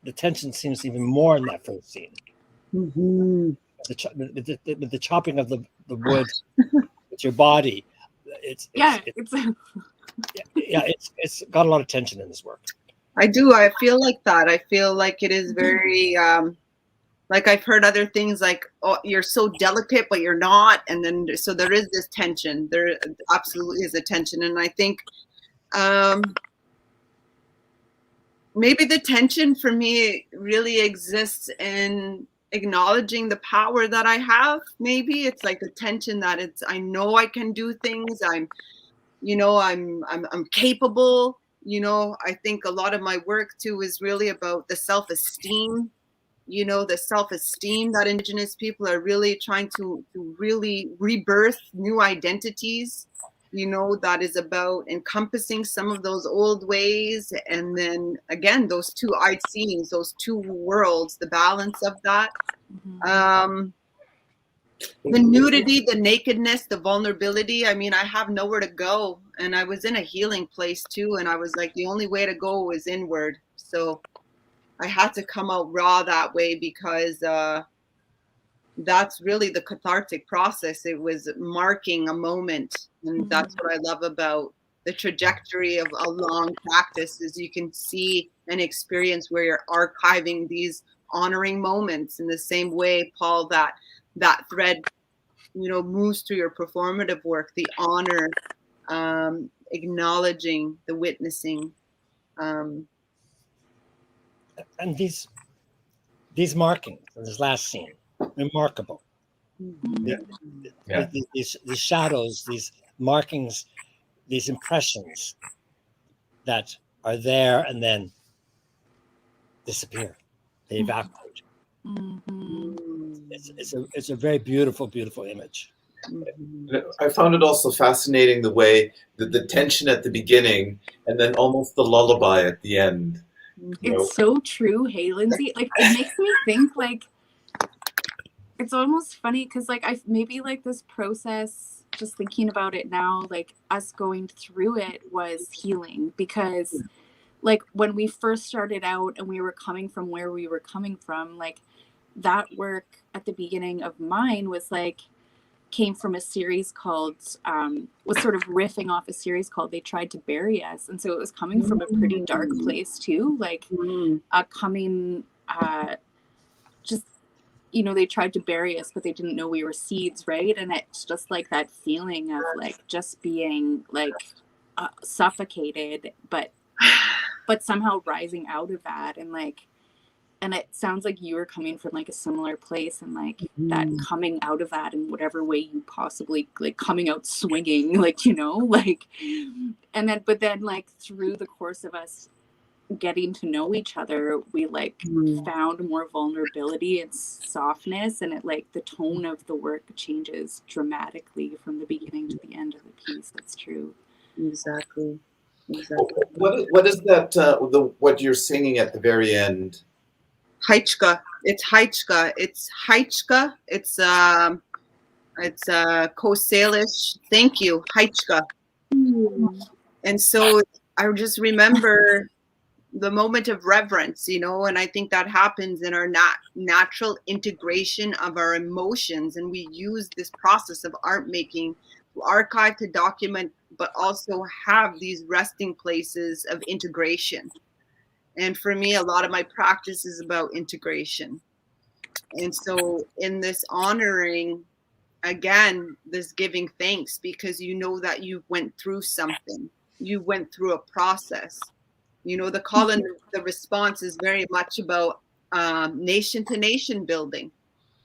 the tension seems even more in that first scene. The chopping of the wood with your body, it's got a lot of tension in this work. I do. I feel like that. I feel like it is very like I've heard other things like, oh, you're so delicate, but you're not. And then, so there is this tension. There absolutely is a tension. And I think maybe the tension for me really exists in acknowledging the power that I have. Maybe it's like the tension that I know I can do things. I'm capable. I think a lot of my work too is really about the self-esteem. The self-esteem that Indigenous people are really trying to really rebirth new identities, that is about encompassing some of those old ways. And then again, those two I'd seen, those two worlds, the balance of that. The nudity, the nakedness, the vulnerability. I mean, I have nowhere to go. And I was in a healing place too. And I was like, the only way to go is inward. So I had to come out raw that way, because that's really the cathartic process. It was marking a moment. And that's what I love about the trajectory of a long practice, is you can see and experience where you're archiving these honoring moments in the same way, Paul, that thread, moves through your performative work, the honor, acknowledging, the witnessing. And these markings in this last scene, remarkable. These shadows, these markings, these impressions that are there and then disappear. They evaporate. It's a very beautiful, beautiful image. I found it also fascinating the way that the tension at the beginning and then almost the lullaby at the end. It's so true. Hey, Lindsay, like it makes me think like it's almost funny because like I maybe like this process, just thinking about it now, like us going through it was healing, because like when we first started out and we were coming from where we were coming from, like that work at the beginning of mine was like came from a series called was sort of riffing off a series called They Tried to Bury Us. And so it was coming from a pretty dark place too, like coming just they tried to bury us, but they didn't know we were seeds, right? And it's just like that feeling of like just being like suffocated, but somehow rising out of that. And it sounds like you were coming from like a similar place, and like that coming out of that in whatever way you possibly, like coming out swinging, like, like, and then, but then like through the course of us getting to know each other, we like found more vulnerability and softness, and it like the tone of the work changes dramatically from the beginning to the end of the piece. That's true. Exactly. What is that, what you're singing at the very end? Heichka. It's Heichka. It's Heichka. It's Coast Salish. Thank you, Heichka. And so I just remember the moment of reverence, and I think that happens in our natural integration of our emotions. And we use this process of art making to archive, to document, but also have these resting places of integration. And for me, a lot of my practice is about integration. And so in this honoring, again, this giving thanks, because that you went through something, you went through a process. You know, the call and the response is very much about nation to nation building.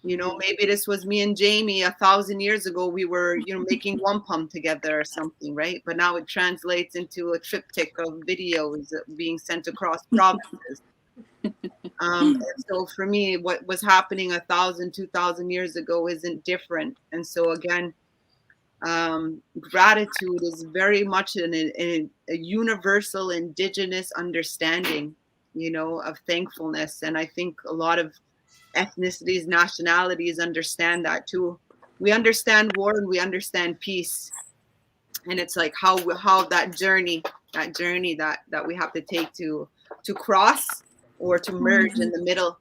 You know, maybe this was me and Jamie 1,000 years ago. We were, you know, making wampum together or something, right? But now it translates into a triptych of videos being sent across provinces. And so for me, what was happening 1,000, 2,000 years ago isn't different. And so again, gratitude is very much a universal indigenous understanding, you know, of thankfulness. And I think a lot of ethnicities, nationalities understand that too. We understand war and we understand peace. And it's like how that journey that we have to take to cross or to merge in the middle.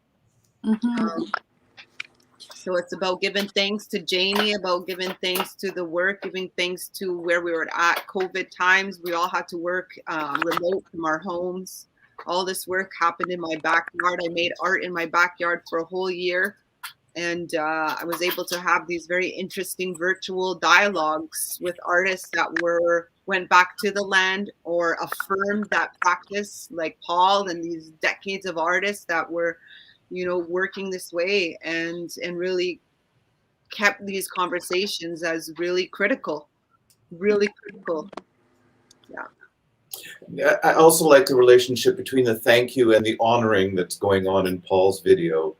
So it's about giving thanks to Jamie, about giving thanks to the work, giving thanks to where we were at COVID times. We all had to work remote from our homes. All this work happened in my backyard. I made art in my backyard for a whole year. And I was able to have these very interesting virtual dialogues with artists that went back to the land or affirmed that practice, like Paul and these decades of artists that were, you know, working this way and really kept these conversations as really critical. I also like the relationship between the thank you and the honoring that's going on in Paul's video.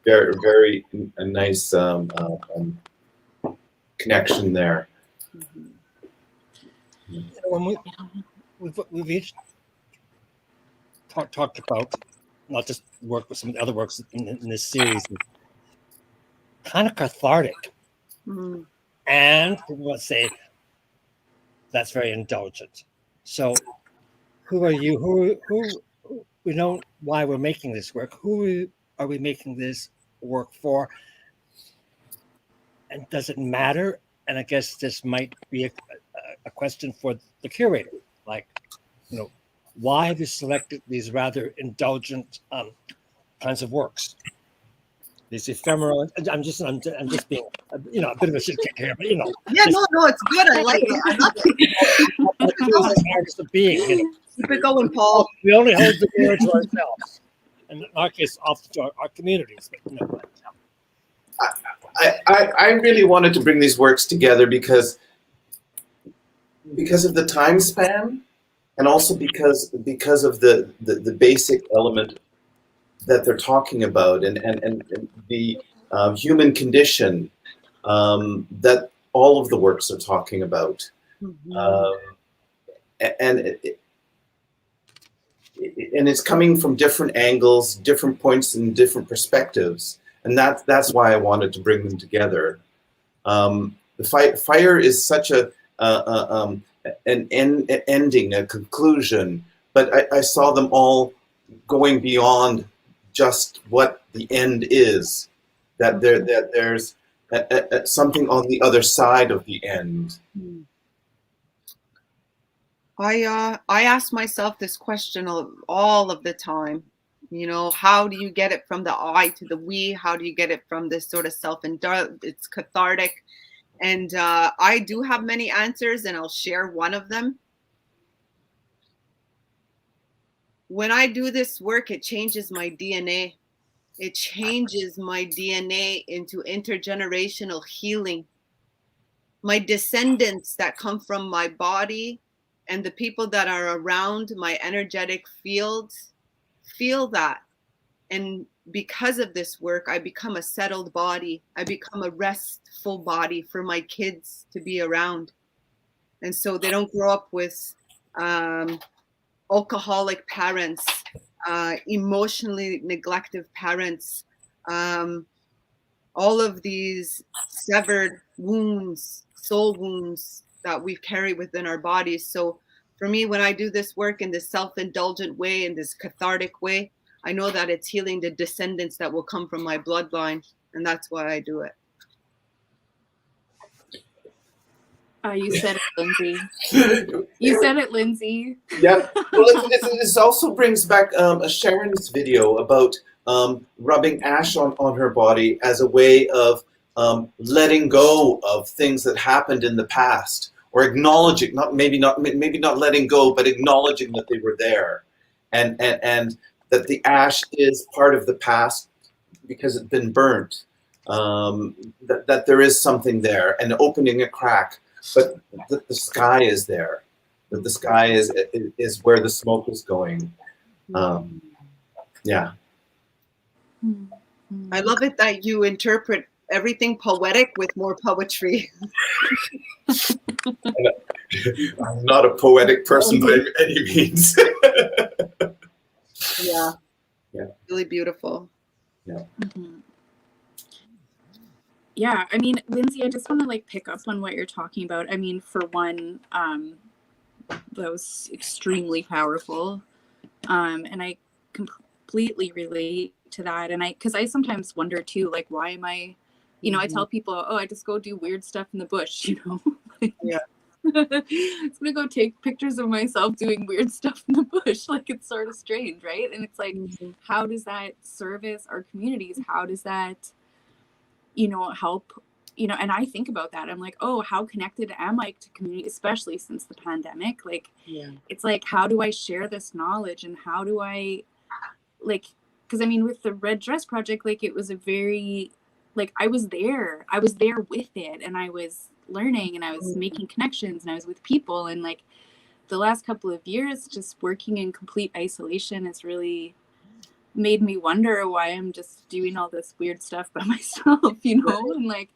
Very, very a nice connection there. When we've each talked about, not just work with some of the other works in this series, kind of cathartic. And people would say that's very indulgent. So who are you? Who we know why we're making this work. Who are we making this work for? And does it matter? And I guess this might be a question for the curator. Like, you know, why have you selected these rather indulgent kinds of works? These ephemeral. I'm just being, you know, a bit of a shit kick here, but you know. Yeah, no, it's good. I like it. I love it. Artists of being, you know. Keep it going, Paul. We only hold the mirror to ourselves, and in our case, often to our communities. But, you know, I really wanted to bring these works together because of the time span, and also because of the basic element that they're talking about, and the human condition that all of the works are talking about, and it's coming from different angles, different points, and different perspectives, and that's why I wanted to bring them together. The fire is such an ending, a conclusion, but I saw them all going beyond just what the end is, that there's something on the other side of the end. I ask myself this question all of the time. You know, how do you get it from the I to the we? How do you get it from this sort of self-indulgence? It's cathartic. And I do have many answers, and I'll share one of them. When I do this work, it changes my DNA. It changes my DNA into intergenerational healing. My descendants that come from my body and the people that are around my energetic fields feel that. And because of this work, I become a settled body. I become a restful body for my kids to be around. And so they don't grow up with alcoholic parents, emotionally neglective parents, all of these severed wounds, soul wounds that we carry within our bodies. So for me, when I do this work in this self-indulgent way, in this cathartic way, I know that it's healing the descendants that will come from my bloodline, and that's why I do it. You said it, Lindsay. You said it, Lindsay. Yeah. Well, this also brings back Sharon's video about rubbing ash on her body as a way of letting go of things that happened in the past, or acknowledging, maybe not letting go, but acknowledging that they were there, and that the ash is part of the past because it's been burnt. That there is something there, and opening a crack, but that the sky is there. That the sky is where the smoke is going. Yeah. I love it that you interpret everything poetic with more poetry. I'm not a poetic person by any means. Yeah. Yeah. Really beautiful. Yeah. Yeah, I mean, Lindsay, I just want to like pick up on what you're talking about. I mean, for one, that was extremely powerful, and I completely relate to that. And because I sometimes wonder too, like, why am I, I tell people, oh, I just go do weird stuff in the bush, Yeah. It's gonna go take pictures of myself doing weird stuff in the bush. Like, it's sort of strange, right? And it's like, how does that service our communities? How does that, help, and I think about that. I'm like, oh, how connected am I to community, especially since the pandemic? Like, it's like, how do I share this knowledge, and how do I, like, because I mean, with the Red Dress Project, like, it was a very, like, I was there with it, and I was learning, and I was making connections, and I was with people. And like, the last couple of years, just working in complete isolation has really made me wonder why I'm just doing all this weird stuff by myself, and like,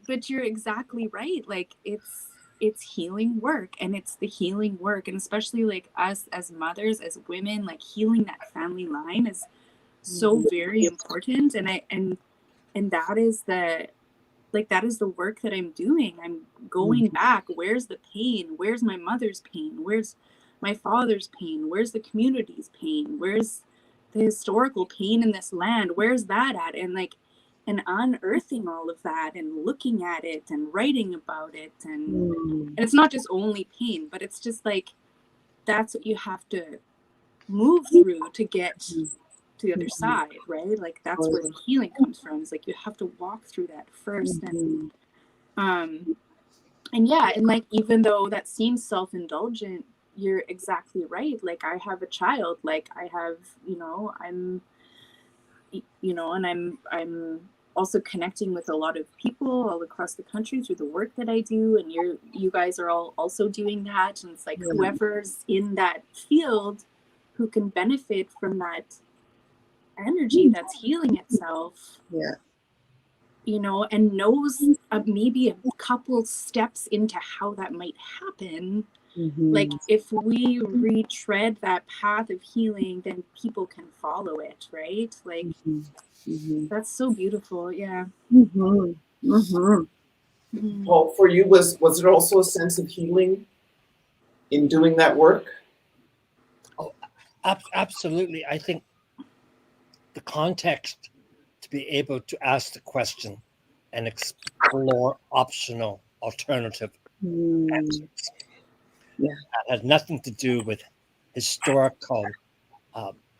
but you're exactly right. Like, it's healing work, and it's the healing work. And especially like us as mothers, as women, like, healing that family line is so very important. And that is the work that I'm doing. I'm going back. Where's the pain? Where's my mother's pain? Where's my father's pain? Where's the community's pain? Where's the historical pain in this land? Where's that at? And like, and unearthing all of that, and looking at it, and writing about it. And it's not just only pain, but it's just like, that's what you have to move through to get to the other side, right? Like, that's where the healing comes from. Is like, you have to walk through that first. And yeah, and like, even though that seems self-indulgent, you're exactly right. Like, I have a child, like, I have, I'm, and I'm also connecting with a lot of people all across the country through the work that I do. And you guys are all also doing that. And it's like, whoever's in that field who can benefit from that energy that's healing itself, and knows maybe a couple steps into how that might happen. Like, if we retread that path of healing, then people can follow it, right? Like, that's so beautiful. Yeah. Well, for you, was there also a sense of healing in doing that work? Oh, absolutely. I think the context to be able to ask the question and explore optional alternative answers. That has nothing to do with historical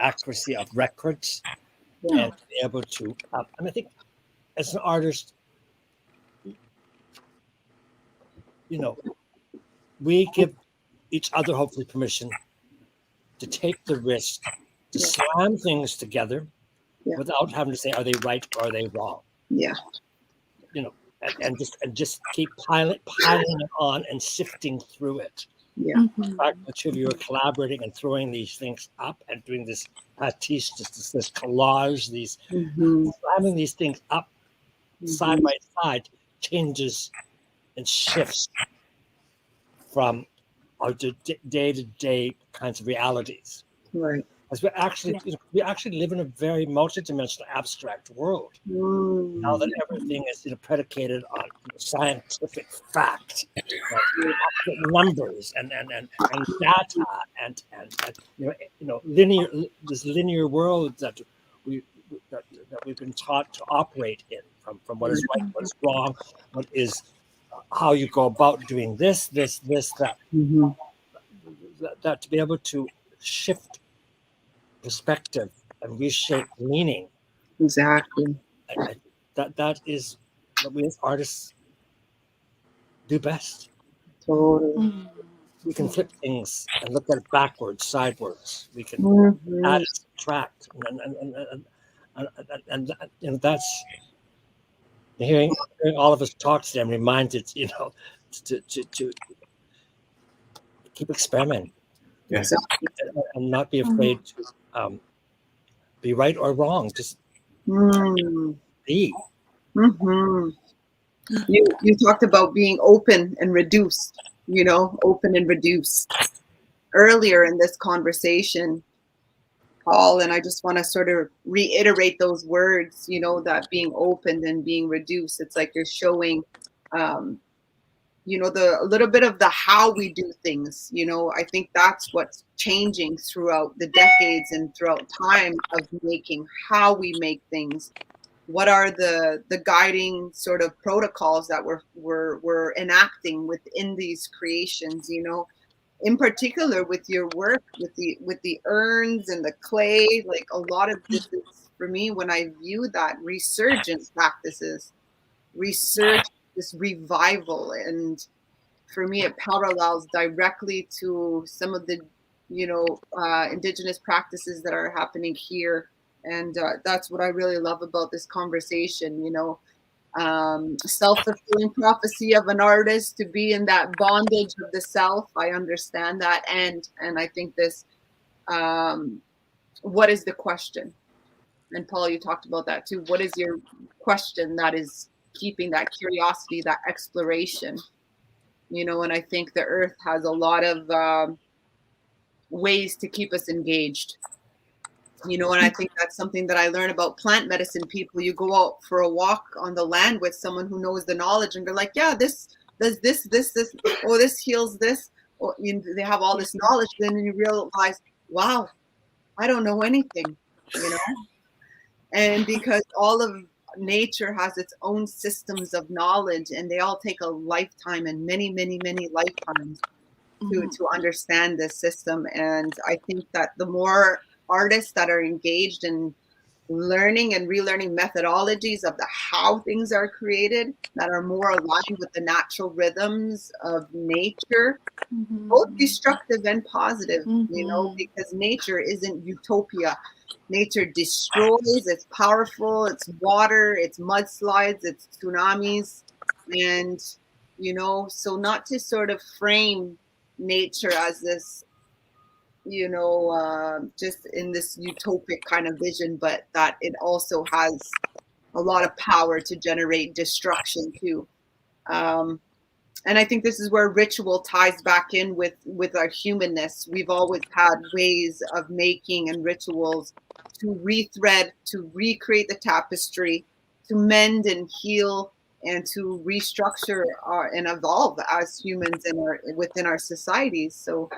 accuracy of records, and to be able to, I think as an artist, we give each other hopefully permission to take the risk to slam things together without having to say, are they right or are they wrong? And just keep piling it on and sifting through it. In fact, the two of you are collaborating and throwing these things up and doing this pastiche, this collage, these slamming these things up side by side changes and shifts from our day-to-day kinds of realities. Right. As we actually live in a very multidimensional abstract world. Now that everything is predicated on scientific fact, numbers and data and linear, this linear world that we've been taught to operate in, from what is right, what is wrong, what is how you go about doing this, that. That to be able to shift perspective and reshape meaning. Exactly. That is what we as artists do best. Totally. We can flip things and look at it backwards, sideways. We can Mhm. add and subtract, and you know, that's hearing all of us talk today. I'm reminded, you know, to keep experimenting Yes. and not be afraid to be right or wrong. Just Mm. be. Mhm. You talked about being open and reduced, you know, open and reduced earlier in this conversation, Paul, and I just want to sort of reiterate those words, you know, that being open and being reduced. It's like you're showing, um, you know, the a little bit of the how we do things. You know, I think that's what's changing throughout the decades and throughout time of making how we make things. What are the guiding sort of protocols that we're enacting within these creations? You know, in particular with your work with the urns and the clay, like a lot of this is for me when I view that resurgent practices, research, this revival, and for me it parallels directly to some of the, you know, indigenous practices that are happening here, and that's what I really love about this conversation, you know. Self-fulfilling prophecy of an artist to be in that bondage of the self. I understand that, and I think this. Um, what is the question? And Paul, you talked about that too. What is your question that is keeping that curiosity, that exploration? You know, and I think the Earth has a lot of ways to keep us engaged. You know, and I think that's something that I learn about plant medicine people. You go out for a walk on the land with someone who knows the knowledge, and they're like, yeah, this does this, oh, this heals this, or you know, they have all this knowledge. Then you realize, wow, I don't know anything, you know. And because all of nature has its own systems of knowledge, and they all take a lifetime and many lifetimes to understand this system. And I think that the more artists that are engaged in learning and relearning methodologies of the how things are created that are more aligned with the natural rhythms of nature, both destructive and positive, you know, because nature isn't utopia. Nature destroys, it's powerful, it's water, it's mudslides, it's tsunamis. And, you know, so not to sort of frame nature as this, you know, just in this utopic kind of vision, but that it also has a lot of power to generate destruction too. Um, and I think this is where ritual ties back in with our humanness. We've always had ways of making and rituals to rethread, to recreate the tapestry, to mend and heal, and to restructure and evolve as humans in our within our societies. So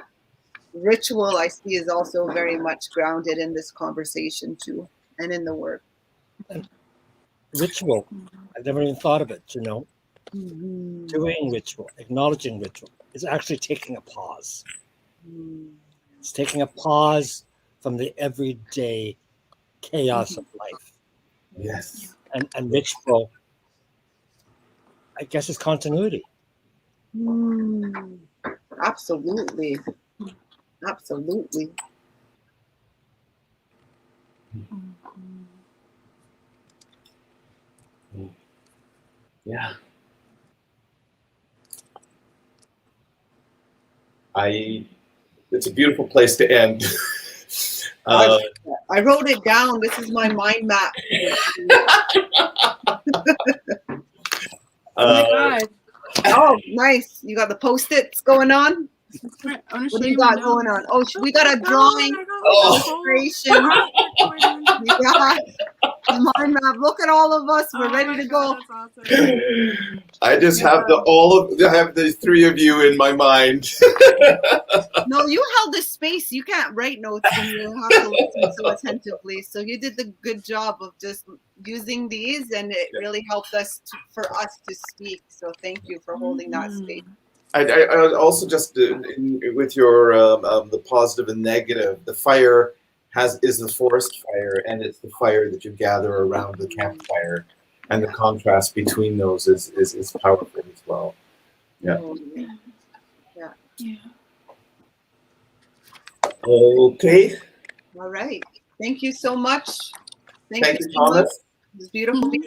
ritual I see is also very much grounded in this conversation too, and in the work. And ritual, I've never even thought of it, you know. Mm-hmm. Doing ritual, acknowledging ritual is actually taking a pause. It's taking a pause from the everyday chaos of life. Yes. And ritual, I guess, is continuity. Absolutely. Absolutely. Yeah. It's a beautiful place to end. I wrote it down. This is my mind map. Oh my god. Oh, nice. You got the Post-its going on? What do you got going on? Oh, we got a drawing, illustration. Yeah. Mind map. Look at all of us. We're ready to go. That's awesome. I just have I have the three of you in my mind. No, you held the space. You can't write notes when you have to listen so attentively. So you did the good job of just using these, and it really helped us for us to speak. So thank you for holding that space. I also just with your the positive and negative, the fire is the forest fire, and it's the fire that you gather around the campfire, and the contrast between those is powerful as well. Yeah. Yeah. Okay. All right. Thank you so much. Thank you, so much. Thomas. It was beautiful being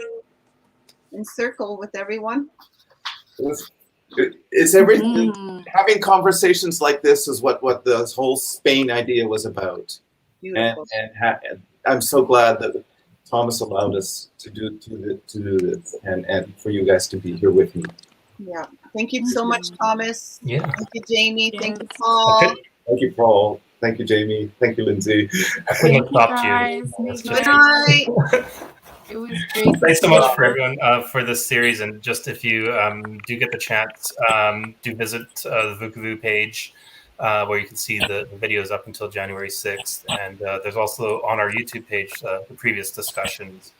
in circle with everyone. It's everything. Mhm. Having conversations like this is what the whole S.P.A.N.E idea was about. Beautiful. And I'm so glad that Thomas allowed us to do this, and for you guys to be here with me. Yeah. Thank you so much, Thomas. Yeah. Thank you, Jamie. Thank you, Yes. Paul. Thank you, Paul. Thank you, Jamie. Thank you, Lindsay. I couldn't have Thank you stopped you. guys. It's Good night. It was great. Thanks so much for everyone for this series. And just if you do get the chance, do visit the Vukavu page where you can see the videos up until January 6th. And there's also on our YouTube page the previous discussions.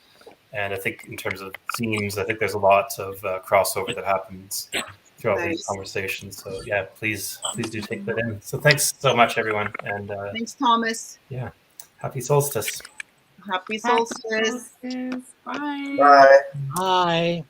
And I think in terms of themes, I think there's a lot of crossover that happens throughout these Nice. conversations. So yeah, please do take that in. So thanks so much, everyone. And Thanks, Thomas. yeah, happy solstice. Happy Happy solstice. solstice. Bye. Bye. Hi.